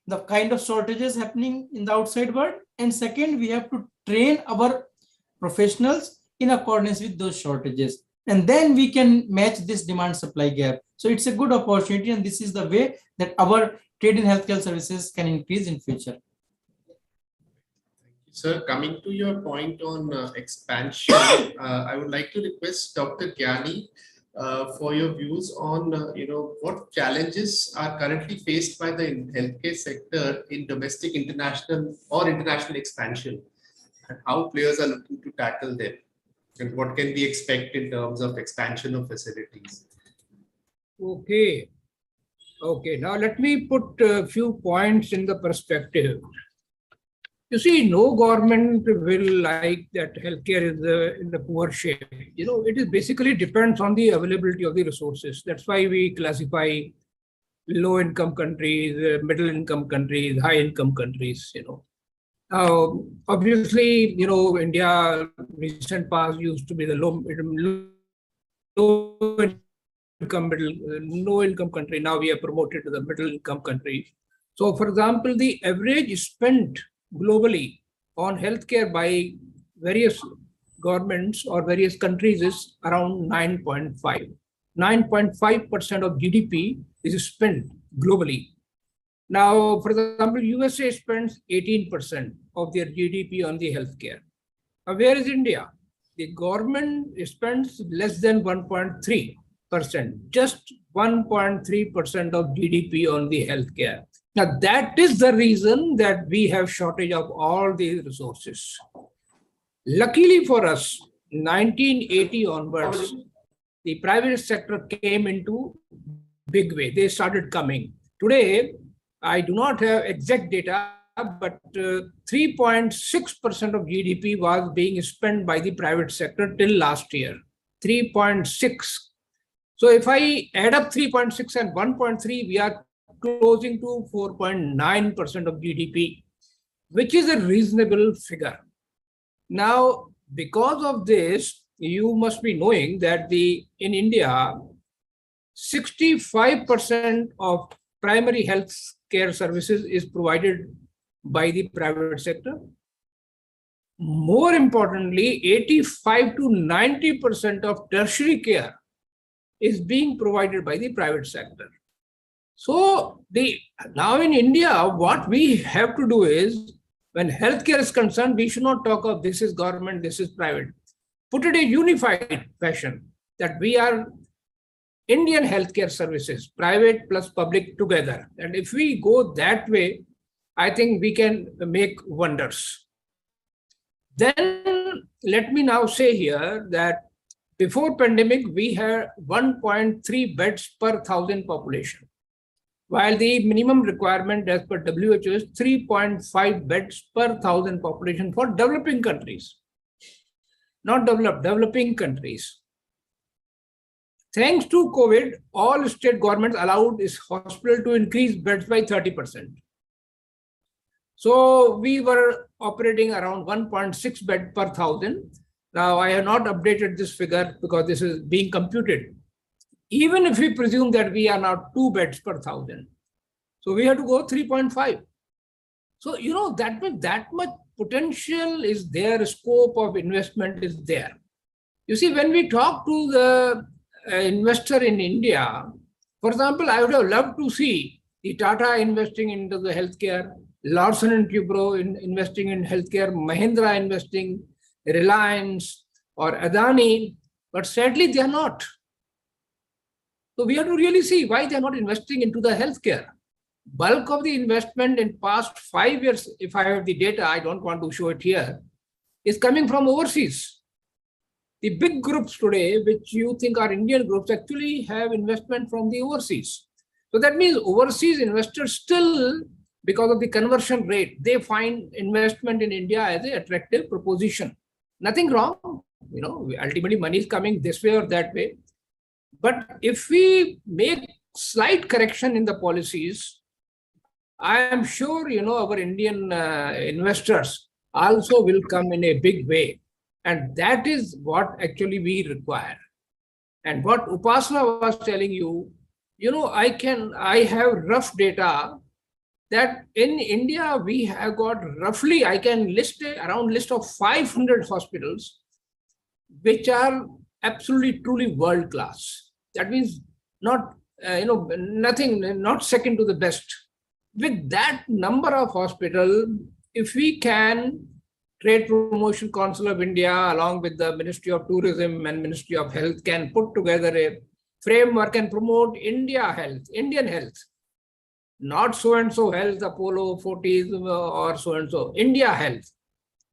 the kind of shortages happening in the outside world. And second, we have to train our professionals in accordance with those shortages. And then we can match this demand supply gap. So it's a good opportunity. And this is the way that our trade in healthcare services can increase in future. Sir, coming to your point on expansion, I would like to request Dr. Gyani for your views on what challenges are currently faced by the healthcare sector in domestic, international expansion, and how players are looking to tackle them, and what can we expect in terms of expansion of facilities. Okay. Now let me put a few points in the perspective. You see, no government will like that healthcare is in the poor shape. It basically depends on the availability of the resources. That's why we classify low-income countries, middle-income countries, high-income countries. Obviously, India recent past used to be the low-income country. Now we are promoted to the middle-income country. So, for example, the average spent globally on healthcare by various governments or various countries is around 9.5. 9.5% of GDP is spent globally. Now, for example, USA spends 18% of their GDP on the healthcare. Now, where is India? The government spends less than 1.3%, just 1.3% of GDP on the healthcare. Now, that is the reason that we have shortage of all these resources. Luckily for us, 1980 onwards, the private sector came into big way. They started coming. Today, I do not have exact data, but 3.6% of GDP was being spent by the private sector till last year. 3.6. So if I add up 3.6 and 1.3, we are closing to 4.9% of GDP, which is a reasonable figure. Now, because of this, you must be knowing that in India, 65% of primary health care services is provided by the private sector. More importantly, 85 to 90% of tertiary care is being provided by the private sector. So now in India, what we have to do is, when healthcare is concerned, we should not talk of this is government, this is private. Put it in a unified fashion that we are Indian healthcare services, private plus public together. And if we go that way, I think we can make wonders. Then let me now say here that before pandemic, we had 1.3 beds per 1,000 population, while the minimum requirement as per WHO is 3.5 beds per 1,000 population for developing countries, not developed, developing countries. Thanks to COVID, all state governments allowed this hospital to increase beds by 30%. So we were operating around 1.6 bed per 1,000. Now I have not updated this figure because this is being computed. Even if we presume that we are now 2 beds per 1,000, so we have to go 3.5. So, you know, that means that much potential is there, scope of investment is there. You see, when we talk to the investor in India, for example, I would have loved to see the Tata investing into the healthcare, Larsen and Toubro investing in healthcare, Mahindra investing, Reliance or Adani, but sadly they are not. So we have to really see why they are not investing into the healthcare. Bulk of the investment in past 5 years, if I have the data, I don't want to show it here, is coming from overseas. The big groups today, which you think are Indian groups, actually have investment from the overseas. So that means overseas investors still, because of the conversion rate, they find investment in India as an attractive proposition. Nothing wrong, you know, ultimately money is coming this way or that way. But if we make slight correction in the policies, I am sure, you know, our Indian investors also will come in a big way. And that is what actually we require. And what Upasana was telling you, you know, I have rough data that in India, we have got roughly, I can list around list of 500 hospitals, which are absolutely, truly world class. That means not, nothing, not second to the best. With that number of hospitals, if we can, Trade Promotion Council of India, along with the Ministry of Tourism and Ministry of Health, can put together a framework and promote Indian health. Not so-and-so health, Apollo, Fortis, or so-and-so, India health.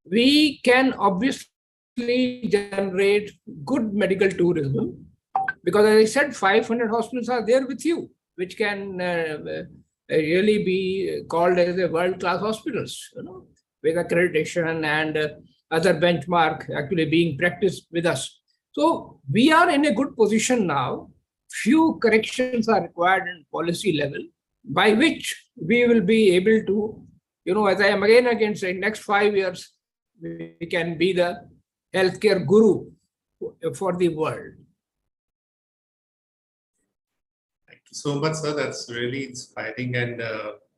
We can obviously generate good medical tourism because, as I said, 500 hospitals are there with you, which can really be called as a world-class hospitals, you know, with accreditation and other benchmark actually being practiced with us. So we are in a good position now. Few corrections are required in policy level, by which we will be able to, you know, as I am again saying, next 5 years, we can be the healthcare guru for the world. Thank you so much, sir. That's really inspiring and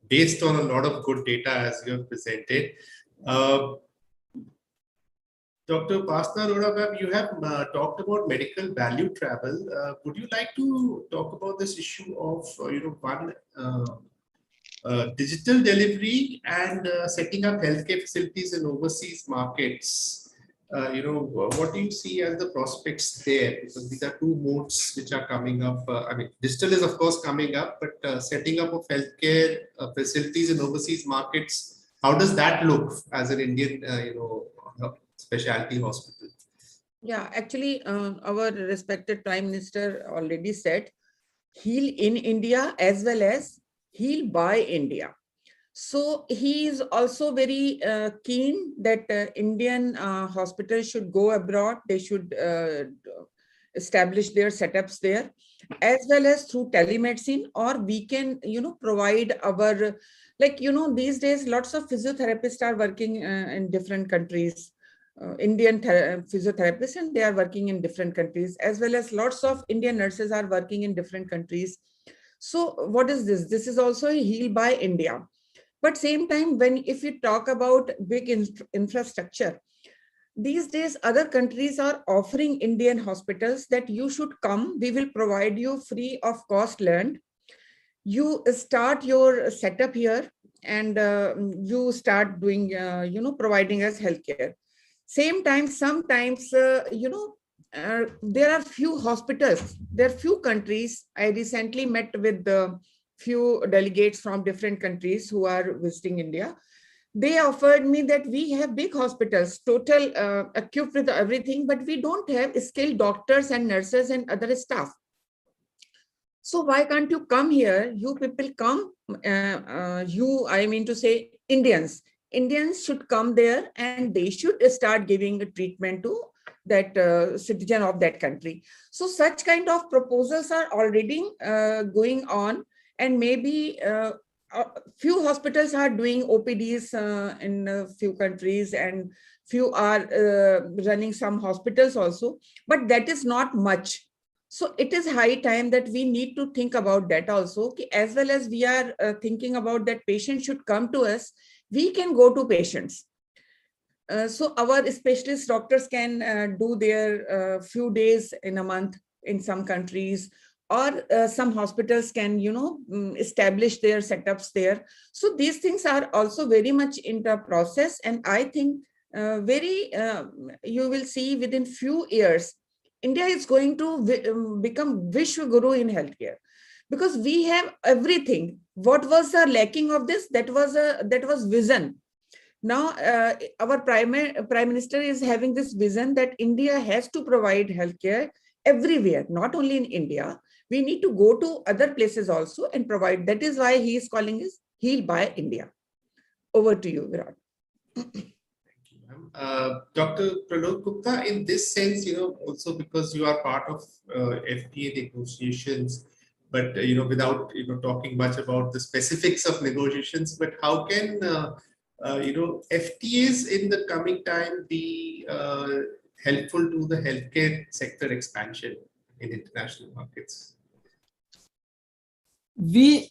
based on a lot of good data as you have presented. Dr. Upasana Arora, ma'am, you have talked about medical value travel. Would you like to talk about this issue of, one digital delivery and setting up healthcare facilities in overseas markets. What do you see as the prospects there? Because these are two modes which are coming up. I mean, digital is of course coming up, but setting up of healthcare facilities in overseas markets, how does that look as an Indian, specialty hospital? Yeah, actually, our respected Prime Minister already said, heal in India as well as heal by India. So he is also very keen that Indian hospitals should go abroad. They should establish their setups there, as well as through telemedicine, or we can, provide our, these days, lots of physiotherapists are working in different countries, Indian physiotherapists, and they are working in different countries, as well as lots of Indian nurses are working in different countries. So what is this? This is also a heal by India. But same time, if you talk about big infrastructure, these days other countries are offering Indian hospitals that you should come, we will provide you free of cost land. You start your setup here and you start doing, providing us healthcare. Same time, sometimes, there are few hospitals, there are few countries. I recently met with the few delegates from different countries who are visiting India. They offered me that we have big hospitals, total equipped with everything, but we don't have skilled doctors and nurses and other staff. So why can't you come here? You people come, I mean to say Indians should come there and they should start giving a treatment to that citizen of that country. So such kind of proposals are already going on. And maybe few hospitals are doing OPDs in a few countries, and few are running some hospitals also, but that is not much. So it is high time that we need to think about that also. As well as we are thinking about that patients should come to us, we can go to patients. So our specialist doctors can do their few days in a month in some countries, or some hospitals can, establish their setups there. So these things are also very much in the process. And I think you will see within few years, India is going to become Vishwa Guru in healthcare, because we have everything. What was the lacking of this? That was vision. Now, our Prime Minister is having this vision that India has to provide healthcare everywhere, not only in India. We need to go to other places also and provide. That is why he is calling it Heal by India. Over to you, Virat. Thank you, ma'am. Dr. Pralok Gupta, in this sense, also because you are part of FTA negotiations, but without talking much about the specifics of negotiations, but how can FTAs in the coming time be helpful to the healthcare sector expansion in international markets? We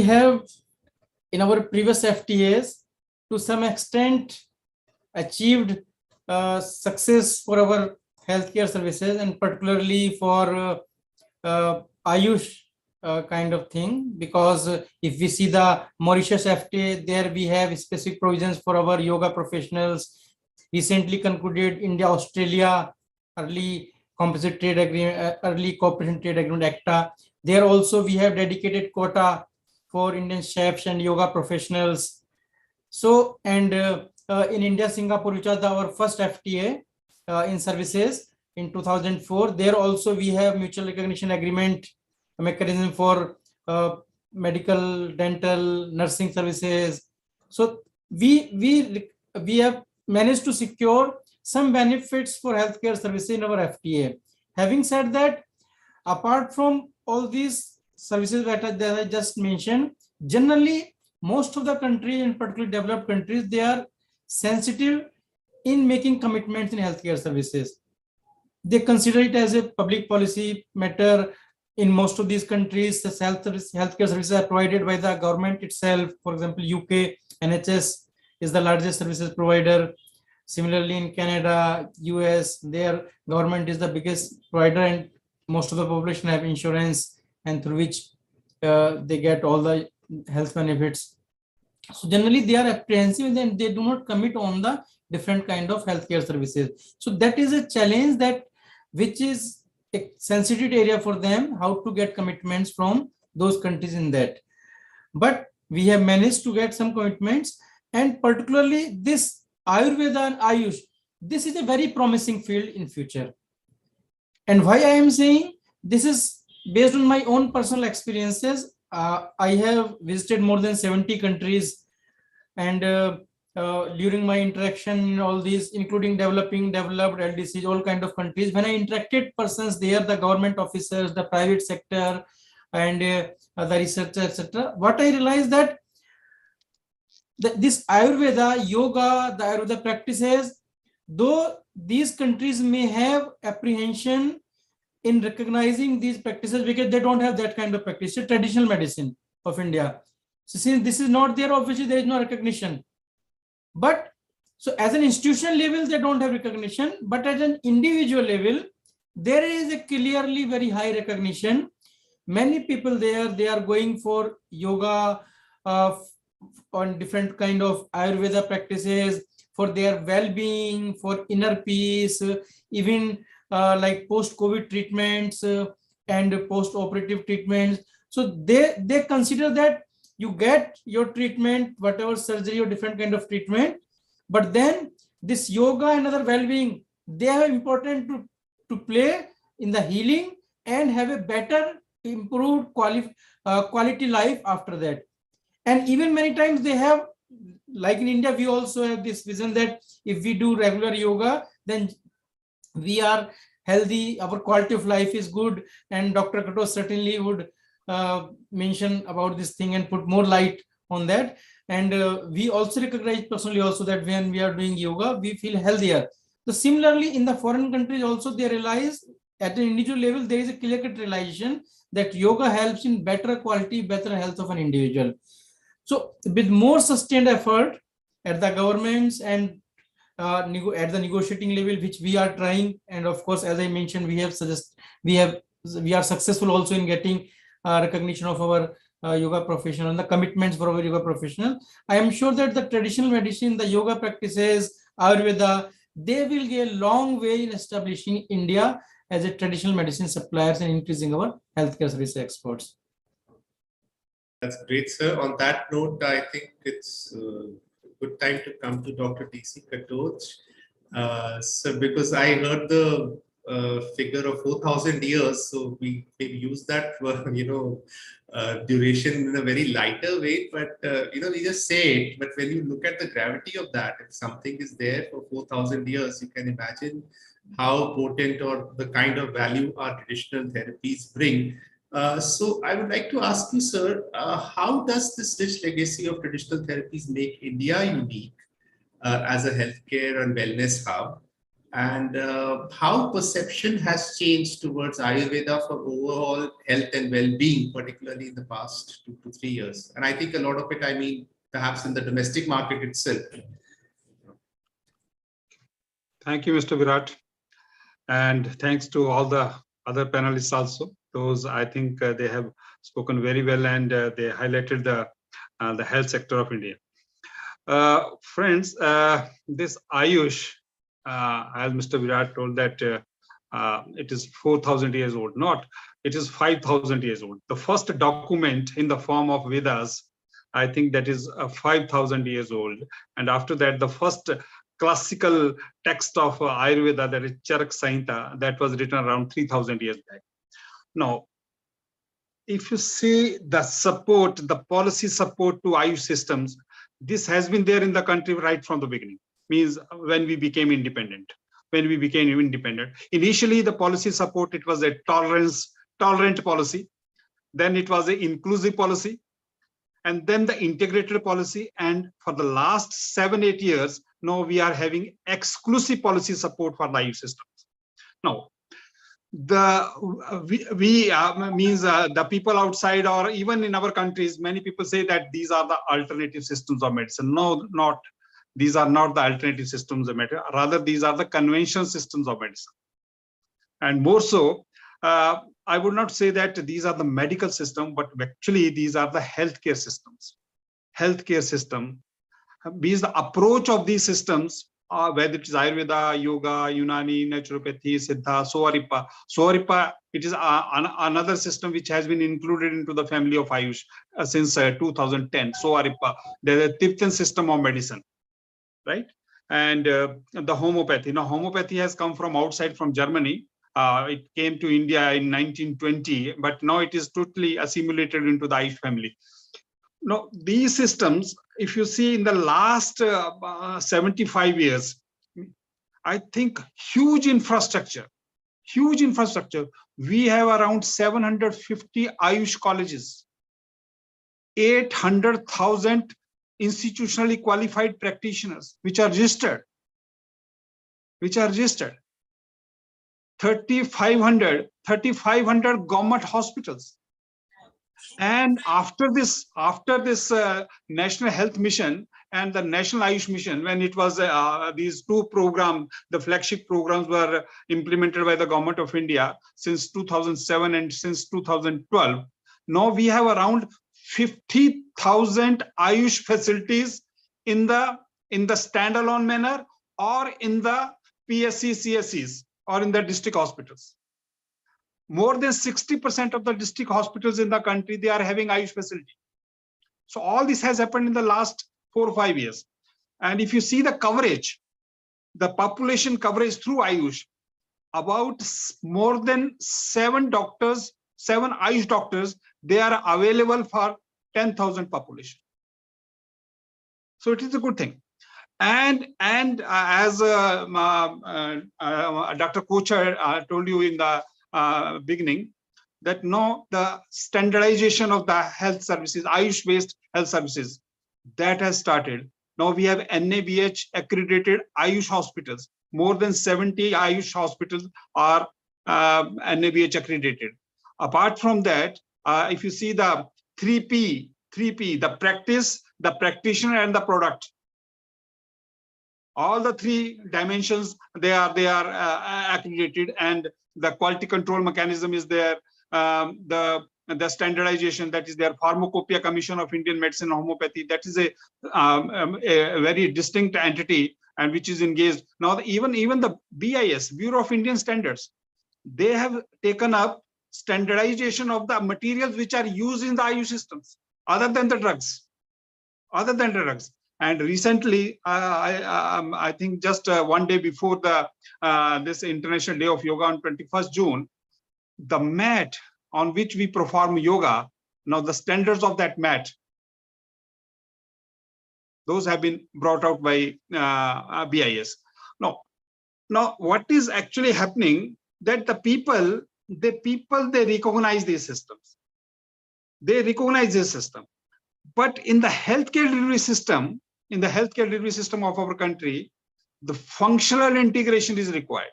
have in our previous FTAs to some extent achieved success for our healthcare services, and particularly for Ayush kind of thing, because if we see the Mauritius FTA, there we have specific provisions for our yoga professionals. Recently concluded India-Australia early composite trade agreement, early cooperation trade agreement, ACTA. There also we have dedicated quota for Indian chefs and yoga professionals. So, and in India, Singapore, which was our first FTA in services in 2004, there also we have mutual recognition agreement mechanism for medical, dental, nursing services. So we have managed to secure some benefits for healthcare services in our FTA. Having said that, apart from all these services that I just mentioned, generally most of the countries, in particular developed countries, they are sensitive in making commitments in healthcare services. They consider it as a public policy matter. In most of these countries, the healthcare services are provided by the government itself. For example, UK, NHS is the largest services provider. Similarly, in Canada, US, their government is the biggest provider, and most of the population have insurance, and through which they get all the health benefits. So generally they are apprehensive and they do not commit on the different kind of healthcare services. So that is a challenge that which is a sensitive area for them, how to get commitments from those countries in that. But we have managed to get some commitments, and particularly this Ayurveda and Ayush, this is a very promising field in future. And why I am saying this is based on my own personal experiences. I have visited more than 70 countries, and during my interaction in all these, including developing, developed, LDCs, all kind of countries, when I interacted persons there, the government officers, the private sector, and the researcher, etc., what I realized that this Ayurveda, yoga, the Ayurveda practices, though these countries may have apprehension in recognizing these practices because they don't have that kind of practice. It's traditional medicine of India. So since this is not there, obviously there is no recognition. But so as an institutional level, they don't have recognition, but at an individual level, there is a clearly very high recognition. Many people there, they are going for yoga, on different kind of Ayurveda practices for their well-being, for inner peace, even like post-COVID treatments and post-operative treatments. So they consider that you get your treatment, whatever surgery or different kind of treatment, but then this yoga and other well-being, they are important to play in the healing and have a better, improved quality life after that. And even many times they have, like in India, we also have this vision that if we do regular yoga, then we are healthy, our quality of life is good. And Dr. Katoch certainly would mention about this thing and put more light on that. And we also recognize personally also that when we are doing yoga, we feel healthier. So similarly, in the foreign countries also, they realize at an individual level, there is a clear-cut realization that yoga helps in better quality, better health of an individual. So with more sustained effort at the governments and at the negotiating level, which we are trying, and of course, as I mentioned, we are successful also in getting recognition of our yoga professional and the commitments for our yoga professional. I am sure that the traditional medicine, the yoga practices, Ayurveda, they will go a long way in establishing India as a traditional medicine suppliers and increasing our healthcare service exports. That's great, sir. On that note, I think it's a good time to come to Dr. D.C. Katoch. So because I heard the figure of 4,000 years, so we use that, duration in a very lighter way, but we just say it. But when you look at the gravity of that, if something is there for 4,000 years, you can imagine how potent or the kind of value our traditional therapies bring. So I would like to ask you, sir, how does this rich legacy of traditional therapies make India unique as a healthcare and wellness hub? And how perception has changed towards Ayurveda for overall health and well-being, particularly in the past 2 to 3 years? And I think a lot of it, I mean, perhaps in the domestic market itself. Thank you, Mr. Virat. And thanks to all the other panelists also. Those, I think they have spoken very well, and they highlighted the health sector of India. Friends, this Ayush, as Mr. Virat told that it is 4,000 years old. Not, it is 5,000 years old. The first document in the form of Vedas, I think that is 5,000 years old. And after that, the first classical text of Ayurveda, that is Charak Samhita, that was written around 3,000 years back. Now, if you see the support, the policy support to Ayush systems, this has been there in the country right from the beginning. Means when we became independent. Initially, the policy support, it was a tolerant policy. Then it was an inclusive policy. And then the integrated policy. And for the last 7-8 years, now we are having exclusive policy support for the Ayush systems. Now, the people outside or even in our countries, many people say that these are the alternative systems of medicine. No, not. These are not the alternative systems of medicine. Rather, these are the conventional systems of medicine. And more so, I would not say that these are the medical system, but actually these are the healthcare systems. Healthcare system, because the approach of these systems, whether it is Ayurveda, Yoga, Unani, Naturopathy, Siddha, Soaripa, it is another system which has been included into the family of Ayush since 2010. Soaripa, the Tibetan system of medicine, right? And the homeopathy. Now, homeopathy has come from outside, from Germany. It came to India in 1920, but now it is totally assimilated into the Ayush family. Now, these systems, if you see in the last 75 years, I think huge infrastructure. We have around 750 Ayush colleges, 800,000 institutionally qualified practitioners, which are registered. 3,500 government hospitals. And after this National Health Mission and the National Ayush Mission, when it was these two programs, the flagship programs were implemented by the government of India since 2007 and since 2012. Now we have around 50,000 Ayush facilities in the standalone manner or in the PSC, CSCs or in the district hospitals. More than 60% of the district hospitals in the country, they are having Ayush facility. So all this has happened in the last 4 or 5 years. And if you see the coverage, the population coverage through Ayush, about more than 7 Ayush doctors, they are available for 10,000 population. So it is a good thing. And as Dr. Kochhar told you in the beginning, that now the standardization of the health services, Ayush-based health services, that has started. Now we have NABH accredited Ayush hospitals. More than 70 Ayush hospitals are NABH accredited. Apart from that, if you see the 3P, the practice, the practitioner, and the product, all the 3 dimensions, they are accredited, and the quality control mechanism is there. The standardization, that is their Pharmacopoeia Commission of Indian Medicine and Homeopathy, that is a very distinct entity and which is engaged. Now even the BIS, Bureau of Indian Standards, they have taken up standardization of the materials which are used in the Ayush systems, other than the drugs. And recently, I think just one day before this International Day of Yoga on 21st June, the mat on which we perform yoga, now the standards of that mat, those have been brought out by BIS. Now what is actually happening, that the people they recognize these systems. But in the healthcare delivery system, of our country, the functional integration is required.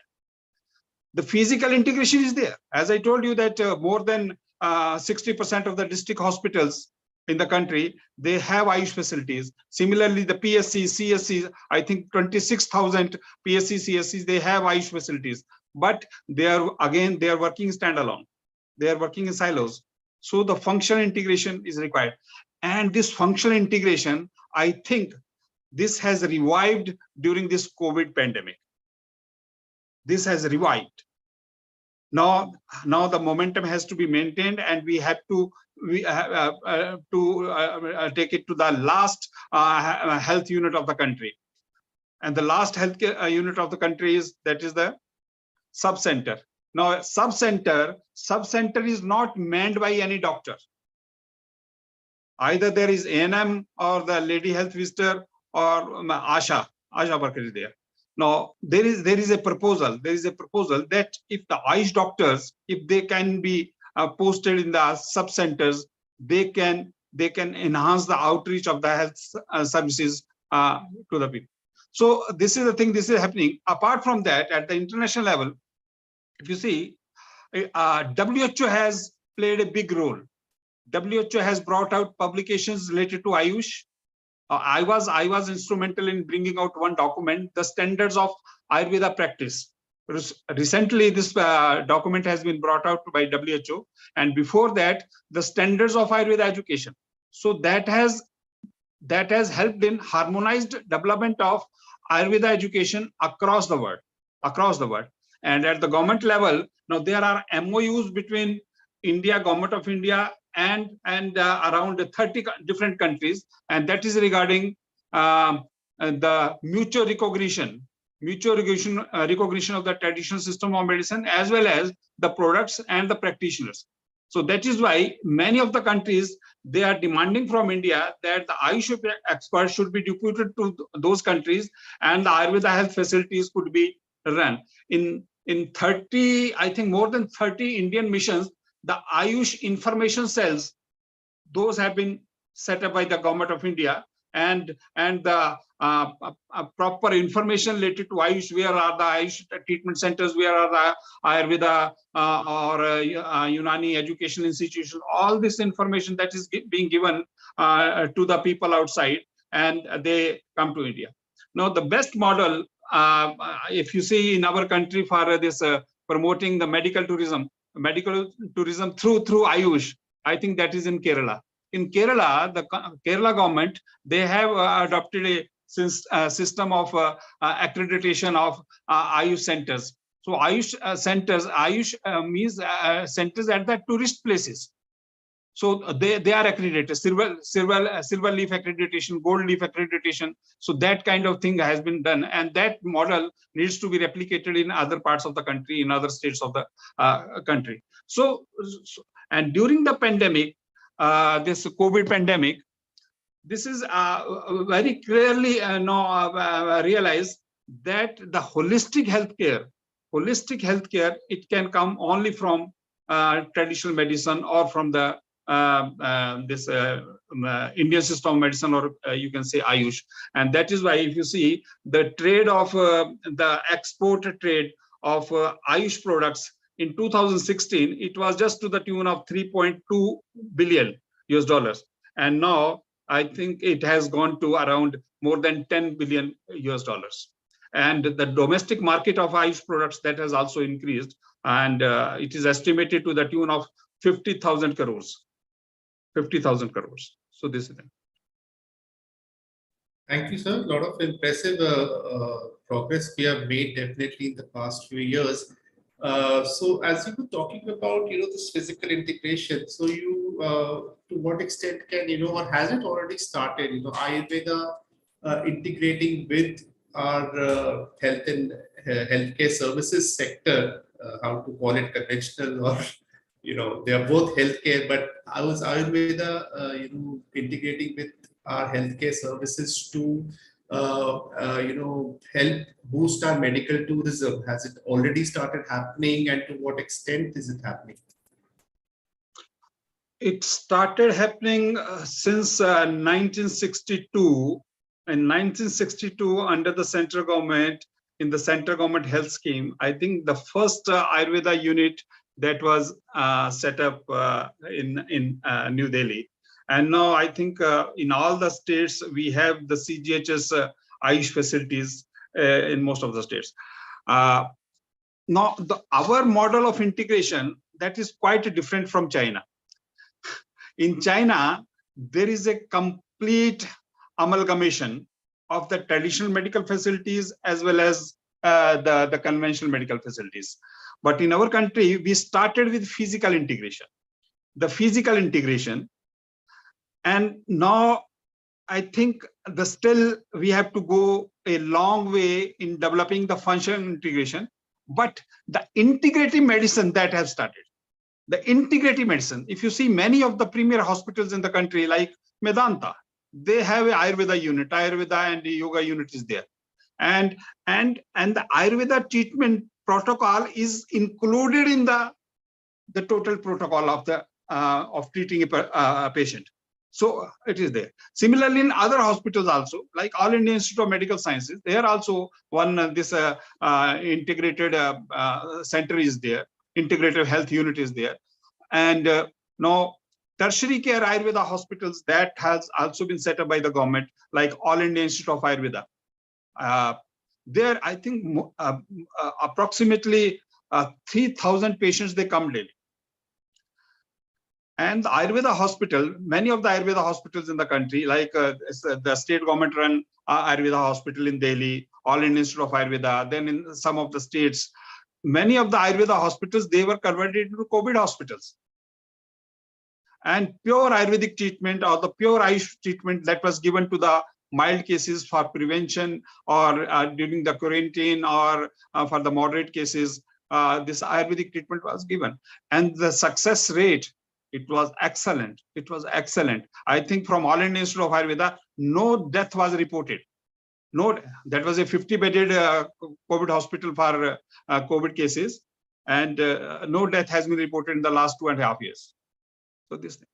The physical integration is there. As I told you that more than 60% of the district hospitals in the country, they have Ayush facilities. Similarly, the PSC, CSCs, I think 26,000 PSC, CSCs, they have Ayush facilities. But they are working standalone. They are working in silos. So the functional integration is required. And this functional integration, I think this has revived during this COVID pandemic. This has revived. Now the momentum has to be maintained, and we have to take it to the last health unit of the country. And the last health unit of the country is the sub-center. Now sub-center is not manned by any doctor. Either there is ANM or the lady health visitor or Asha worker is there. Now there is a proposal. There is a proposal that if the Ayush doctors, if they can be posted in the sub centers, they can enhance the outreach of the health services to the people. So this is the thing. This is happening. Apart from that, at the international level, if you see, WHO has played a big role. WHO has brought out publications related to Ayush. I was instrumental in bringing out one document, the standards of Ayurveda practice. Recently, this document has been brought out by WHO, and before that, the standards of Ayurveda education. So that has helped in harmonized development of Ayurveda education across the world. And at the government level, now there are MOUs between India, Government of India, and around 30 different countries, and that is regarding the mutual recognition of the traditional system of medicine, as well as the products and the practitioners. So that is why many of the countries, they are demanding from India that the Ayush experts should be deputed to those countries, and the Ayurveda health facilities could be run. In 30, I think more than 30 Indian missions, the Ayush information cells, those have been set up by the Government of India, and the proper information related to Ayush, where are the Ayush treatment centers, where are the Ayurveda or Unani educational institutions, all this information that is being given to the people outside, and they come to India. Now, the best model, if you see in our country for this promoting the medical tourism through Ayush, I think that is in Kerala. In Kerala, the Kerala government, they have adopted a system of accreditation of Ayush centers. So Ayush centers, means centers at the tourist places. So they are accredited, silver leaf accreditation, gold leaf accreditation. So that kind of thing has been done, and that model needs to be replicated in other parts of the country, in other states of the country. So and during the pandemic, this COVID pandemic, this is very clearly realized that the holistic healthcare, it can come only from traditional medicine or from the Indian system of medicine, or you can say Ayush. And that is why, if you see the trade of the export trade of Ayush products in 2016, it was just to the tune of $3.2 billion. And now I think it has gone to around more than $10 billion. And the domestic market of Ayush products, that has also increased, and it is estimated to the tune of 50,000 crores. 50,000 crores. So this is it. Thank you, sir. A lot of impressive progress we have made definitely in the past few years. So as you were talking about, this physical integration, so you, to what extent can, or has it already started, Ayurveda integrating with our health and healthcare services sector, how to call it, conventional, or they are both healthcare, but how is Ayurveda integrating with our healthcare services to help boost our medical tourism? Has it already started happening, and to what extent is it happening? It started happening since 1962. In 1962, under the central government, in the central government health scheme, I think the first Ayurveda unit that was set up in New Delhi. And now I think in all the states, we have the CGHS Ayush facilities in most of the states. Now, our model of integration, that is quite different from China. In China, there is a complete amalgamation of the traditional medical facilities as well as the conventional medical facilities. But in our country, we started with physical integration. And now I think still we have to go a long way in developing the functional integration. But the integrative medicine that has started, the integrative medicine, if you see many of the premier hospitals in the country, like Medanta, they have an Ayurveda unit, Ayurveda and the yoga unit is there. And the Ayurveda treatment protocol is included in the total protocol of treating a patient. So it is there. Similarly, in other hospitals also, like All India Institute of Medical Sciences, there also this integrated center is there, integrated health unit is there. And now tertiary care Ayurveda hospitals, that has also been set up by the government, like All India Institute of Ayurveda. there, I think approximately 3,000 patients, they come daily. And the Ayurveda hospital, many of the Ayurveda hospitals in the country, like the state government run Ayurveda hospital in Delhi, All Indian Institute of Ayurveda, then in some of the states, many of the Ayurveda hospitals, they were converted into COVID hospitals. And pure Ayurvedic treatment or the pure Ayush treatment that was given to the mild cases for prevention or during the quarantine or for the moderate cases, this Ayurvedic treatment was given. And the success rate, it was excellent. It was excellent. I think from All Indian Institute of Ayurveda, no death was reported. No, that was a 50-bedded COVID hospital for COVID cases, and no death has been reported in the last 2.5 years. So this thing.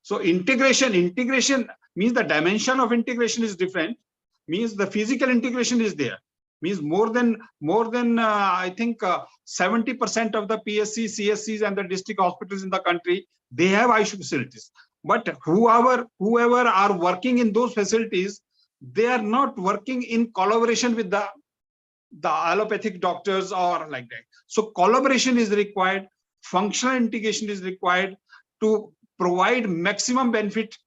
So integration means the dimension of integration is different. Means the physical integration is there. Means more than I think 70% of the PSC, CSCs, and the district hospitals in the country, they have Ayush facilities. But whoever are working in those facilities, they are not working in collaboration with the allopathic doctors or like that. So collaboration is required. Functional integration is required to provide maximum benefit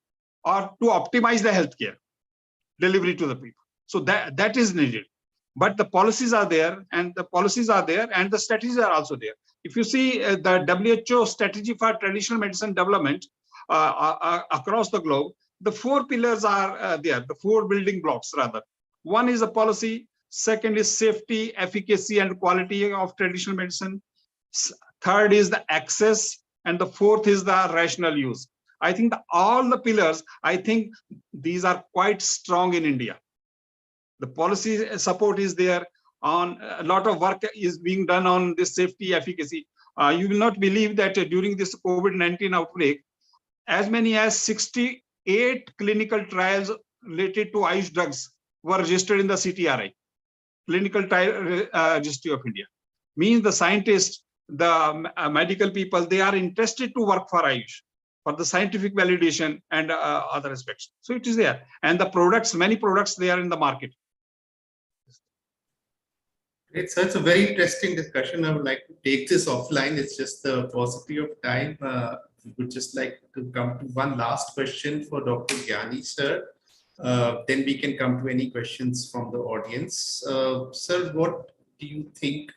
or to optimize the healthcare delivery to the people. So that is needed. But the policies are there, and the strategies are also there. If you see the WHO strategy for traditional medicine development across the globe, the 4 pillars are there, the 4 building blocks rather. One is the policy, second is safety, efficacy, and quality of traditional medicine. Third is the access, and the fourth is the rational use. I think all the pillars, I think these are quite strong in India. The policy support is there. On a lot of work is being done on this safety, efficacy. You will not believe that during this COVID-19 outbreak, as many as 68 clinical trials related to Ayush drugs were registered in the CTRI, Clinical Trial Registry of India. Means the scientists, the medical people, they are interested to work for Ayush, for the scientific validation and other aspects. So it is there. And the products, many products, they are in the market. Great, so it's a very interesting discussion. I would like to take this offline. It's just the paucity of time. We would just like to come to one last question for Dr. Gyani, sir. Then we can come to any questions from the audience. Sir, what do you think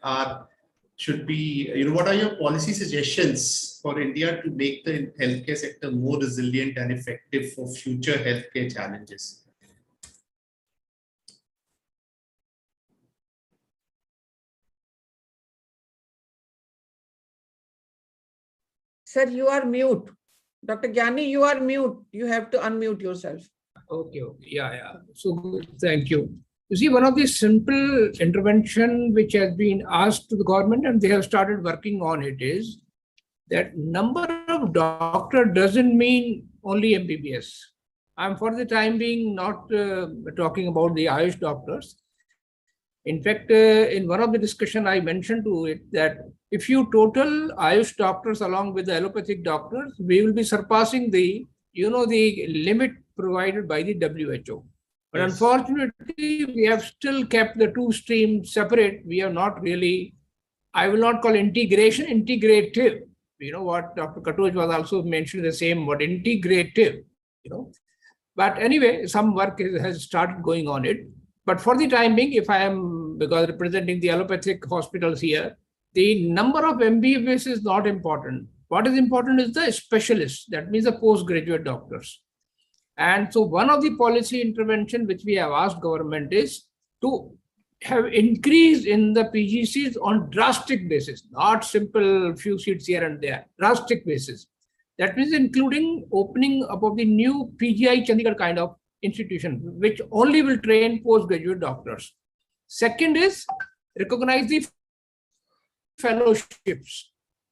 should be, what are your policy suggestions for India to make the healthcare sector more resilient and effective for future healthcare challenges? Sir, you are mute. Dr. Gyani, you are mute. You have to unmute yourself. Okay. Yeah. So thank you. You see, one of the simple intervention which has been asked to the government, and they have started working on it, is that number of doctor doesn't mean only MBBS. I'm for the time being not talking about the Ayush doctors. In fact, in one of the discussion, I mentioned to it that if you total Ayush doctors along with the allopathic doctors, we will be surpassing the limit provided by the WHO. But yes, unfortunately, we have still kept the 2 streams separate. We have not really, I will not call integration, integrative. What Dr. Katoch was also mentioning the same word, integrative. But anyway, some work has started going on it. But for the time being, if I am, because representing the allopathic hospitals here, the number of MBBS is not important. What is important is the specialists, that means the postgraduate doctors. And so one of the policy intervention which we have asked government is to have increase in the PGCs on drastic basis, not simple few seats here and there, drastic basis. That means including opening up of the new PGI Chandigarh kind of institution, which only will train postgraduate doctors. Second is recognize the fellowships.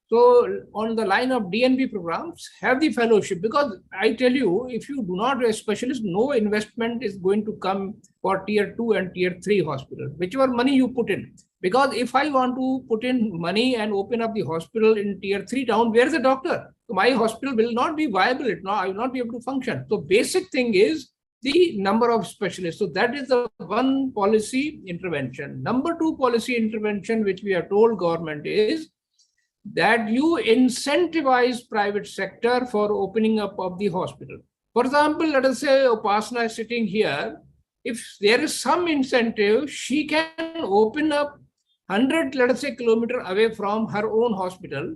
So on the line of DNB programs, have the fellowship, because I tell you, if you do not have a specialist, no investment is going to come for tier 2 and tier 3 hospitals, whichever money you put in. Because if I want to put in money and open up the hospital in tier 3 town, where is the doctor? So my hospital will not be viable. I will not be able to function. So basic thing is the number of specialists. So that is the one policy intervention. Number two policy intervention, which we are told government is that you incentivize private sector for opening up of the hospital. For example, let us say Upasana is sitting here. If there is some incentive, she can open up 100, let us say, kilometer away from her own hospital.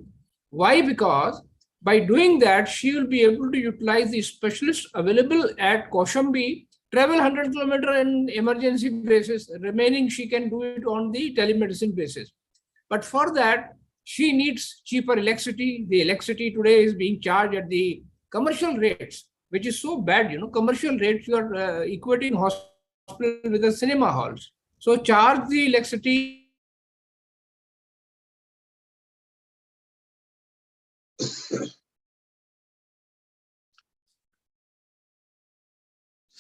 Why? Because by doing that, she will be able to utilize the specialists available at Kaushambi, travel 100 kilometer in emergency basis. Remaining, she can do it on the telemedicine basis. But for that, she needs cheaper electricity. The electricity today is being charged at the commercial rates, which is so bad. Commercial rates, you are equating hospital with the cinema halls. So charge the electricity.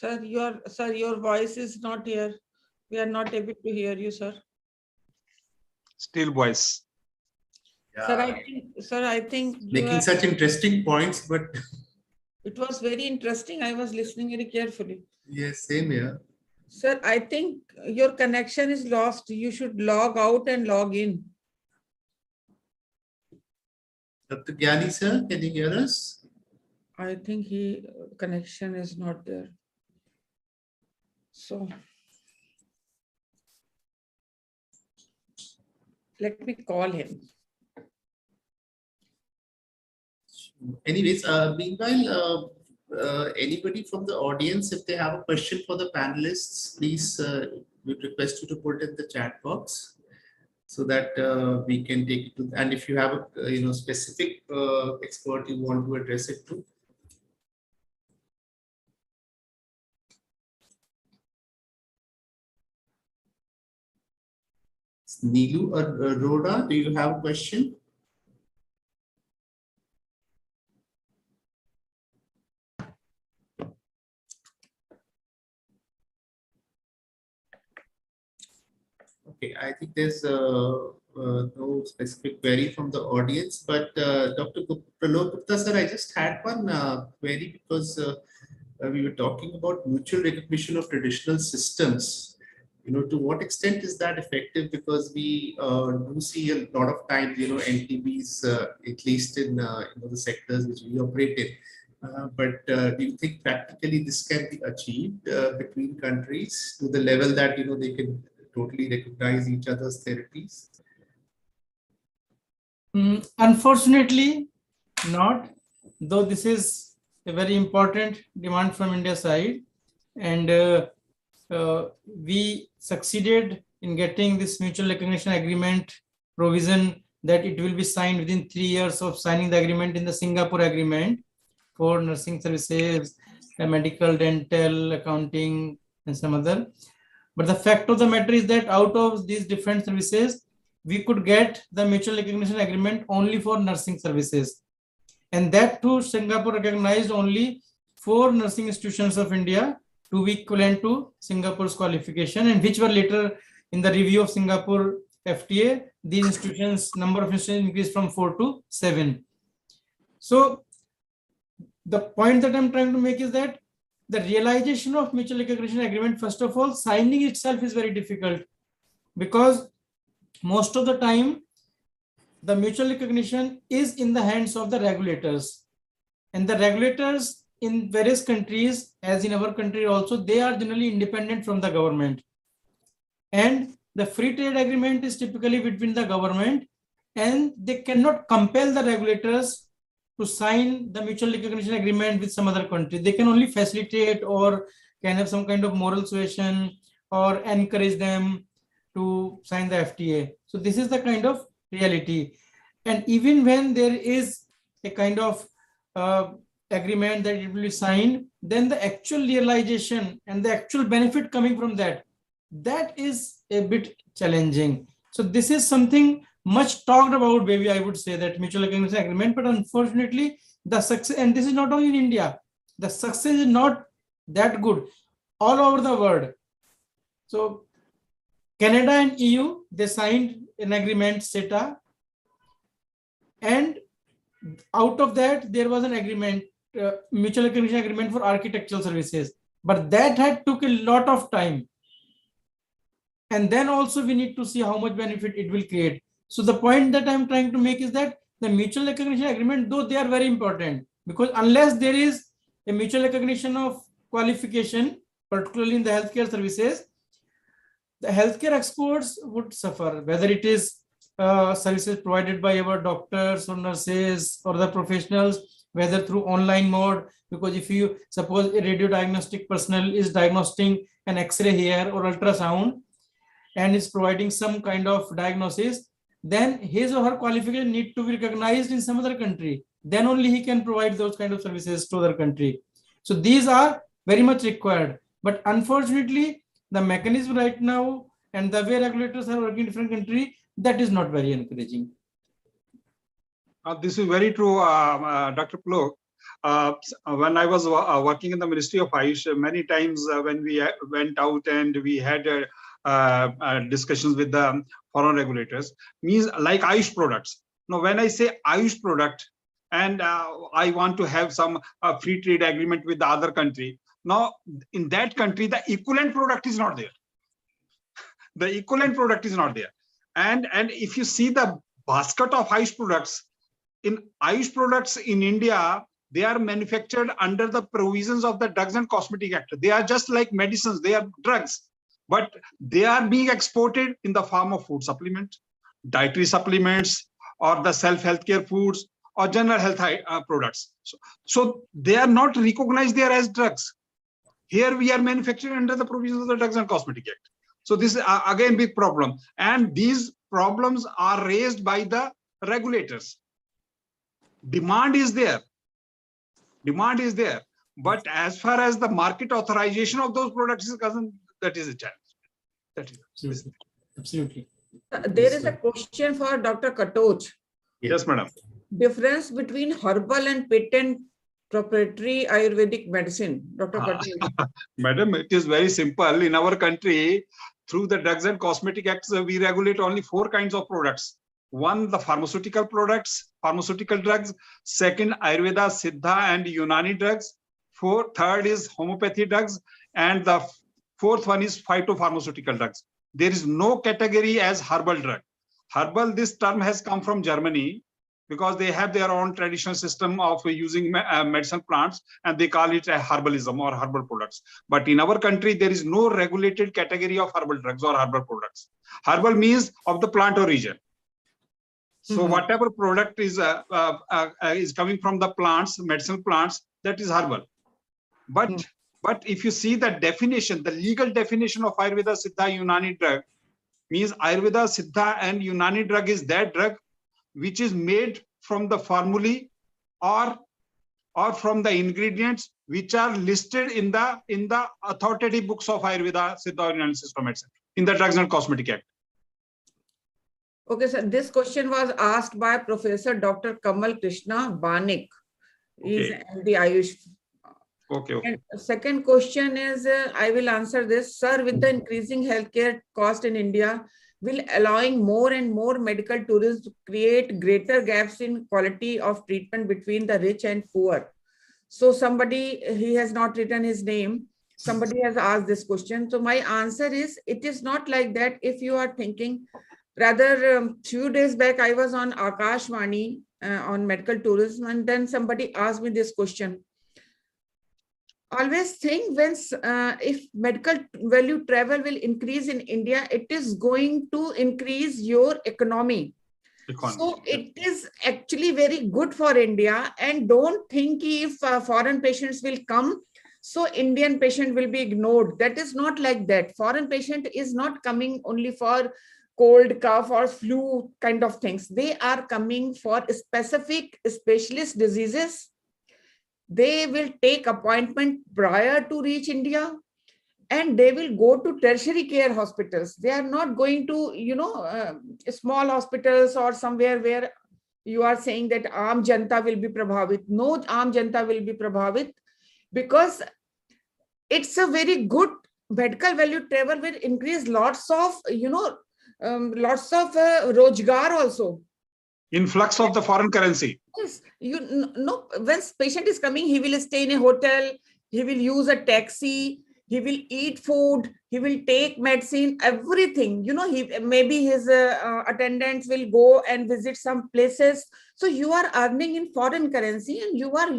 Sir, your voice is not here. We are not able to hear you, sir. Still voice. Yeah. Sir, I think Making such interesting points, but it was very interesting. I was listening very carefully. yes, same here. Sir, I think your connection is lost. You should log out and log in. Dr. Gyani, sir, can you hear us? I think connection is not there. So let me call him. Anyways, meanwhile, anybody from the audience, if they have a question for the panelists, please, we request you to put it in the chat box so that we can take it to. And if you have a specific expert you want to address it to. Neelu or Arora, do you have a question? Okay, I think there's no specific query from the audience, but Dr. Pralok Gupta, sir, I just had one query because we were talking about mutual recognition of traditional systems. To what extent is that effective? Because we do see a lot of times, NTBs, at least in the sectors which we operate in. But do you think practically this can be achieved between countries to the level that they can totally recognize each other's therapies? Unfortunately, not. Though this is a very important demand from India side, and we succeeded in getting this mutual recognition agreement provision that it will be signed within 3 years of signing the agreement in the Singapore agreement for nursing services, medical, dental, accounting, and some other. But the fact of the matter is that out of these different services, we could get the mutual recognition agreement only for nursing services. And that too, Singapore recognized only 4 nursing institutions of India to be equivalent to Singapore's qualification, and which were later in the review of Singapore FTA, these institutions, number of institutions increased from 4 to 7. So the point that I'm trying to make is that the realization of mutual recognition agreement, first of all, signing itself is very difficult, because most of the time the mutual recognition is in the hands of the regulators, and the regulators in various countries, as in our country also, they are generally independent from the government. And the free trade agreement is typically between the government, and they cannot compel the regulators to sign the mutual recognition agreement with some other country. They can only facilitate or can have some kind of moral suasion or encourage them to sign the FTA. So this is the kind of reality. And even when there is a kind of agreement that it will be signed, then the actual realization and the actual benefit coming from that is a bit challenging. So this is something much talked about, maybe I would say, that mutual recognition agreement, but unfortunately the success, and this is not only in India, the success is not that good all over the world. So Canada and EU, they signed an agreement, CETA, and out of that there was an agreement, mutual recognition agreement for architectural services. But that had took a lot of time. And then also we need to see how much benefit it will create. So the point that I'm trying to make is that the mutual recognition agreement, though they are very important, because unless there is a mutual recognition of qualification, particularly in the healthcare services, the healthcare experts would suffer, whether it is services provided by our doctors or nurses or the professionals, whether through online mode, because if you suppose a radio diagnostic personnel is diagnosing an X-ray here or ultrasound and is providing some kind of diagnosis, then his or her qualification need to be recognized in some other country. Then only he can provide those kind of services to other country. So these are very much required. But unfortunately, the mechanism right now and the way regulators are working in different countries, that is not very encouraging. This is very true, Dr. Pralok. When I was working in the Ministry of Ayush, many times when we went out and we had discussions with the foreign regulators, means like Ayush products. Now, when I say Ayush product and I want to have some free trade agreement with the other country, now in that country, the equivalent product is not there. The equivalent product is not there. And if you see the basket of Ayush products in India, they are manufactured under the provisions of the Drugs and Cosmetic Act. They are just like medicines, they are drugs, but they are being exported in the form of food supplement, dietary supplements, or the self-healthcare foods, or general health products. So they are not recognized there as drugs. Here we are manufactured under the provisions of the Drugs and Cosmetic Act. So this is again big problem. And these problems are raised by the regulators. Demand is there. Demand is there. But as far as the market authorization of those products is concerned, that is a challenge. That is Absolutely. There is a question for Dr. Katoch. Yes, madam. Difference between herbal and patent proprietary Ayurvedic medicine, Dr. Katoch. Madam, it is very simple. In our country, through the Drugs and Cosmetic Act, we regulate only 4 kinds of products. One, the pharmaceutical products, pharmaceutical drugs. Second, Ayurveda, Siddha, and Unani drugs. Third is homeopathy drugs. And the 4th one is phytopharmaceutical drugs. There is no category as herbal drug. Herbal, this term has come from Germany because they have their own traditional system of using medicinal plants, and they call it a herbalism or herbal products. But in our country, there is no regulated category of herbal drugs or herbal products. Herbal means of the plant origin. So whatever product is coming from the plants, medicinal plants, that is herbal. But if you see the definition, the legal definition of Ayurveda, Siddha, Unani drug, means Ayurveda, Siddha, and Unani drug is that drug which is made from the formulae or from the ingredients which are listed in the authoritative books of Ayurveda, Siddha, or Unani system, etc. in the Drugs and Cosmetic Act. Okay, sir. This question was asked by Professor Dr. Kamal Krishna Banik. He's the Ayush. Okay. And second question is, I will answer this. Sir, with the increasing healthcare cost in India, will allowing more and more medical tourists create greater gaps in quality of treatment between the rich and poor? So somebody, he has not written his name. Somebody has asked this question. So my answer is, it is not like that. If you are thinking, rather, few days back, I was on Akashvani on medical tourism, and then somebody asked me this question. Always think when if medical value travel will increase in India, it is going to increase your economy. So it is actually very good for India. And don't think if foreign patients will come, so Indian patient will be ignored. That is not like that. Foreign patient is not coming only for cold, cough, or flu kind of things. They are coming for specific specialist diseases. They will take appointment prior to reach India, and they will go to tertiary care hospitals. They are not going to, small hospitals or somewhere where you are saying that Aam Janta will be Prabhavit. No Aam Janta will be Prabhavit, because it's a very good medical value travel will increase lots of, Rojgar also. Influx of the foreign currency. Yes, when patient is coming, he will stay in a hotel. he will use a taxi, he will eat food, he will take medicine, everything. Maybe his attendants will go and visit some places. So you are earning in foreign currency and you are,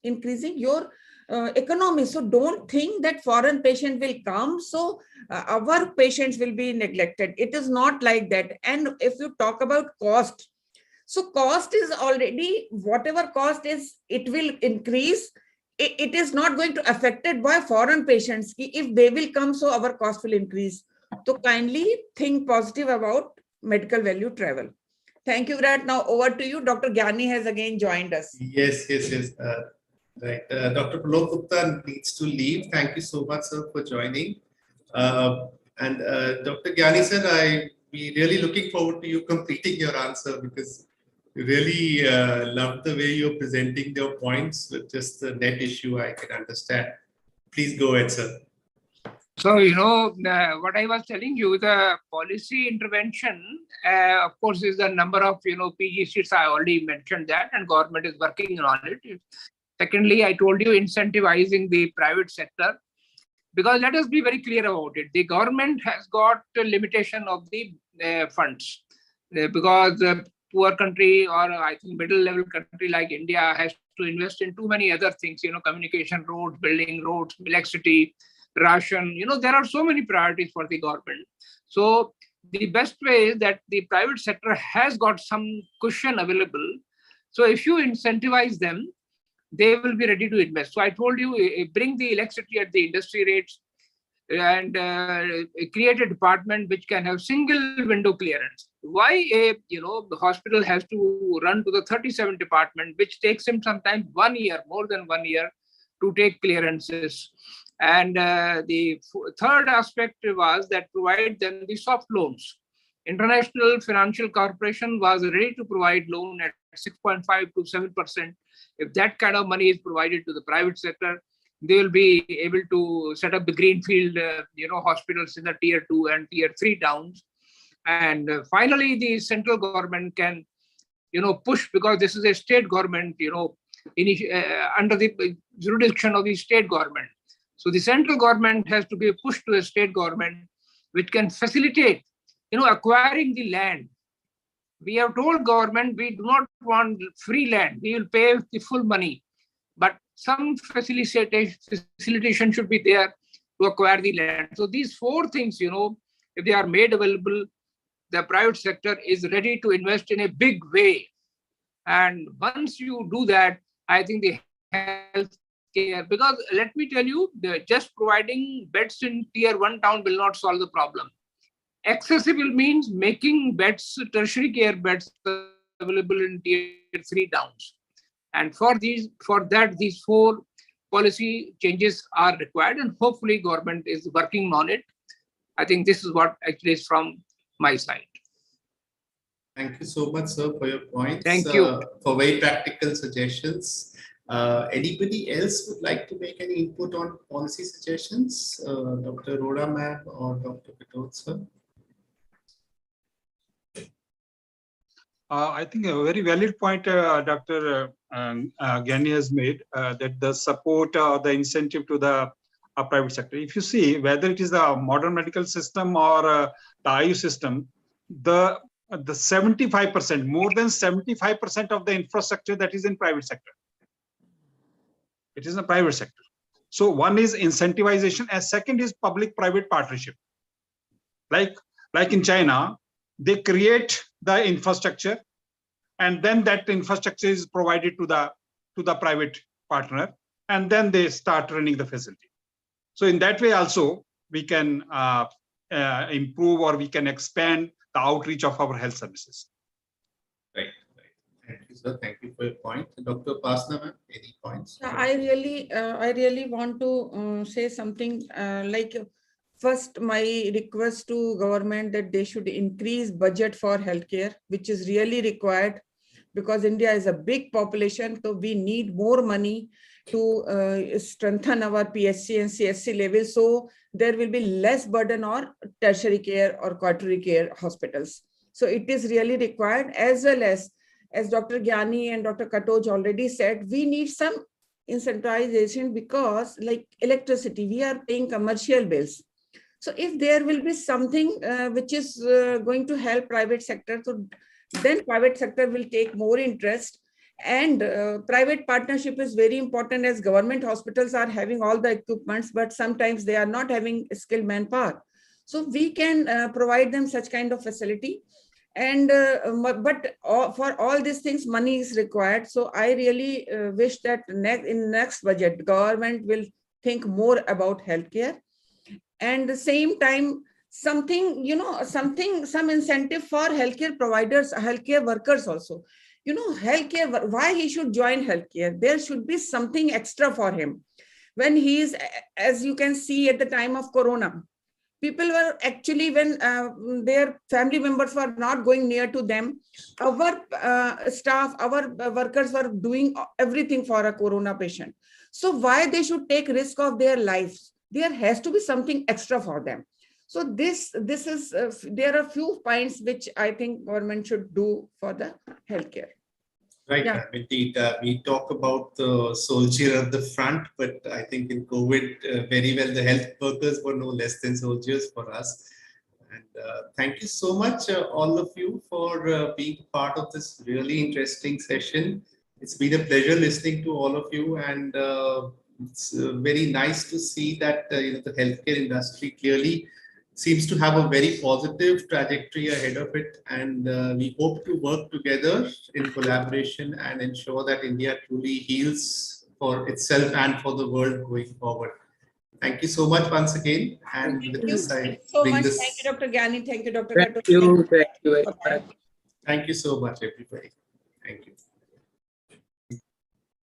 increasing your economy. So don't think that foreign patient will come, so our patients will be neglected. It is not like that. And if you talk about cost, so cost is already, whatever cost is, it will increase. It is not going to affected by foreign patients. If they will come, so our cost will increase. So kindly think positive about medical value travel. Thank you, Virat. Now over to you. Dr. Gyani has again joined us. Yes. Right. Dr. Pralok Gupta needs to leave. Thank you so much, sir, for joining. And Dr. Gyani, sir, I be really looking forward to you completing your answer, because we really love the way you're presenting your points with just the net issue. I can understand. Please go ahead, sir. So, what I was telling you, the policy intervention, of course, is the number of, PG seats. I already mentioned that, and government is working on it. Secondly, I told you incentivizing the private sector, because let us be very clear about it. The government has got a limitation of the funds, because a poor country, or I think middle level country like India, has to invest in too many other things, communication, roads, building roads, electricity, ration. There are so many priorities for the government. So the best way is that the private sector has got some cushion available. So if you incentivize them, they will be ready to invest. So I told you, bring the electricity at the industry rates, and create a department which can have single window clearance. Why the hospital has to run to the 37 department, which takes him sometimes 1 year, more than 1 year, to take clearances. And the third aspect was that provide them the soft loans. International Financial Corporation was ready to provide loan at 6.5 to 7%. If that kind of money is provided to the private sector, they will be able to set up the greenfield, hospitals in the tier 2 and tier 3 towns. And finally, the central government can, push, because this is a state government, under the jurisdiction of the state government. So the central government has to be pushed to a state government, which can facilitate, acquiring the land. We have told government we do not want free land. We will pay the full money, but some facilitation should be there to acquire the land. So these four things, if they are made available, the private sector is ready to invest in a big way. And once you do that, I think the health care, because let me tell you, just providing beds in tier 1 town will not solve the problem. Accessible means making beds, tertiary care beds, available in tier 3 towns. And for that, these four policy changes are required, and hopefully government is working on it. I think this is what actually is from my side. Thank you so much, sir, for your points. Thank you. For very practical suggestions. Anybody else would like to make any input on policy suggestions? Dr. Arora ma'am or Dr. Katoch, sir? I think a very valid point Dr. Gyani has made, that the support or the incentive to the private sector. If you see, whether it is the modern medical system or the IU system, the 75%, more than 75% of the infrastructure that is in private sector. It is in the private sector. So one is incentivization, and second is public-private partnership. Like in China, they create the infrastructure, and then that infrastructure is provided to the private partner, and then they start running the facility. So in that way also, we can improve, or we can expand the outreach of our health services. Right. Thank you, sir. Thank you for your point. Dr. Upasana, ma'am, any points? I really want to say something like, first, my request to government that they should increase budget for healthcare, which is really required, because India is a big population, so we need more money to strengthen our PSC and CSC level, so there will be less burden on tertiary care or quaternary care hospitals. So it is really required, as well as Dr. Gyani and Dr. Katoch already said, we need some incentivization because like electricity, we are paying commercial bills. So if there will be something which is going to help private sector, so then private sector will take more interest. And private partnership is very important, as government hospitals are having all the equipments, but sometimes they are not having skilled manpower. So we can provide them such kind of facility. And but for all these things, money is required. So I really wish that in next budget, government will think more about healthcare. And at the same time, something, some incentive for healthcare providers, healthcare workers also. Healthcare, why he should join healthcare? There should be something extra for him. When he is, as you can see at the time of Corona, people were actually, when their family members were not going near to them, our staff, our workers were doing everything for a Corona patient. So why they should take risk of their lives? There has to be something extra for them. So this is, there are few points which I think government should do for the healthcare. Right, Yeah. indeed. We talk about the soldier at the front, but I think in COVID, very well, the health workers were no less than soldiers for us. And thank you so much, all of you, for being part of this really interesting session. It's been a pleasure listening to all of you, and it's very nice to see that the healthcare industry clearly seems to have a very positive trajectory ahead of it, and we hope to work together in collaboration and ensure that India truly heals for itself and for the world going forward. Thank you so much once again. And with this, I so bring much. this. Thank you, Dr. Gyani. Thank you, Dr. Thank Katoch. you. Thank you very much. Thank you so much, everybody. Thank you.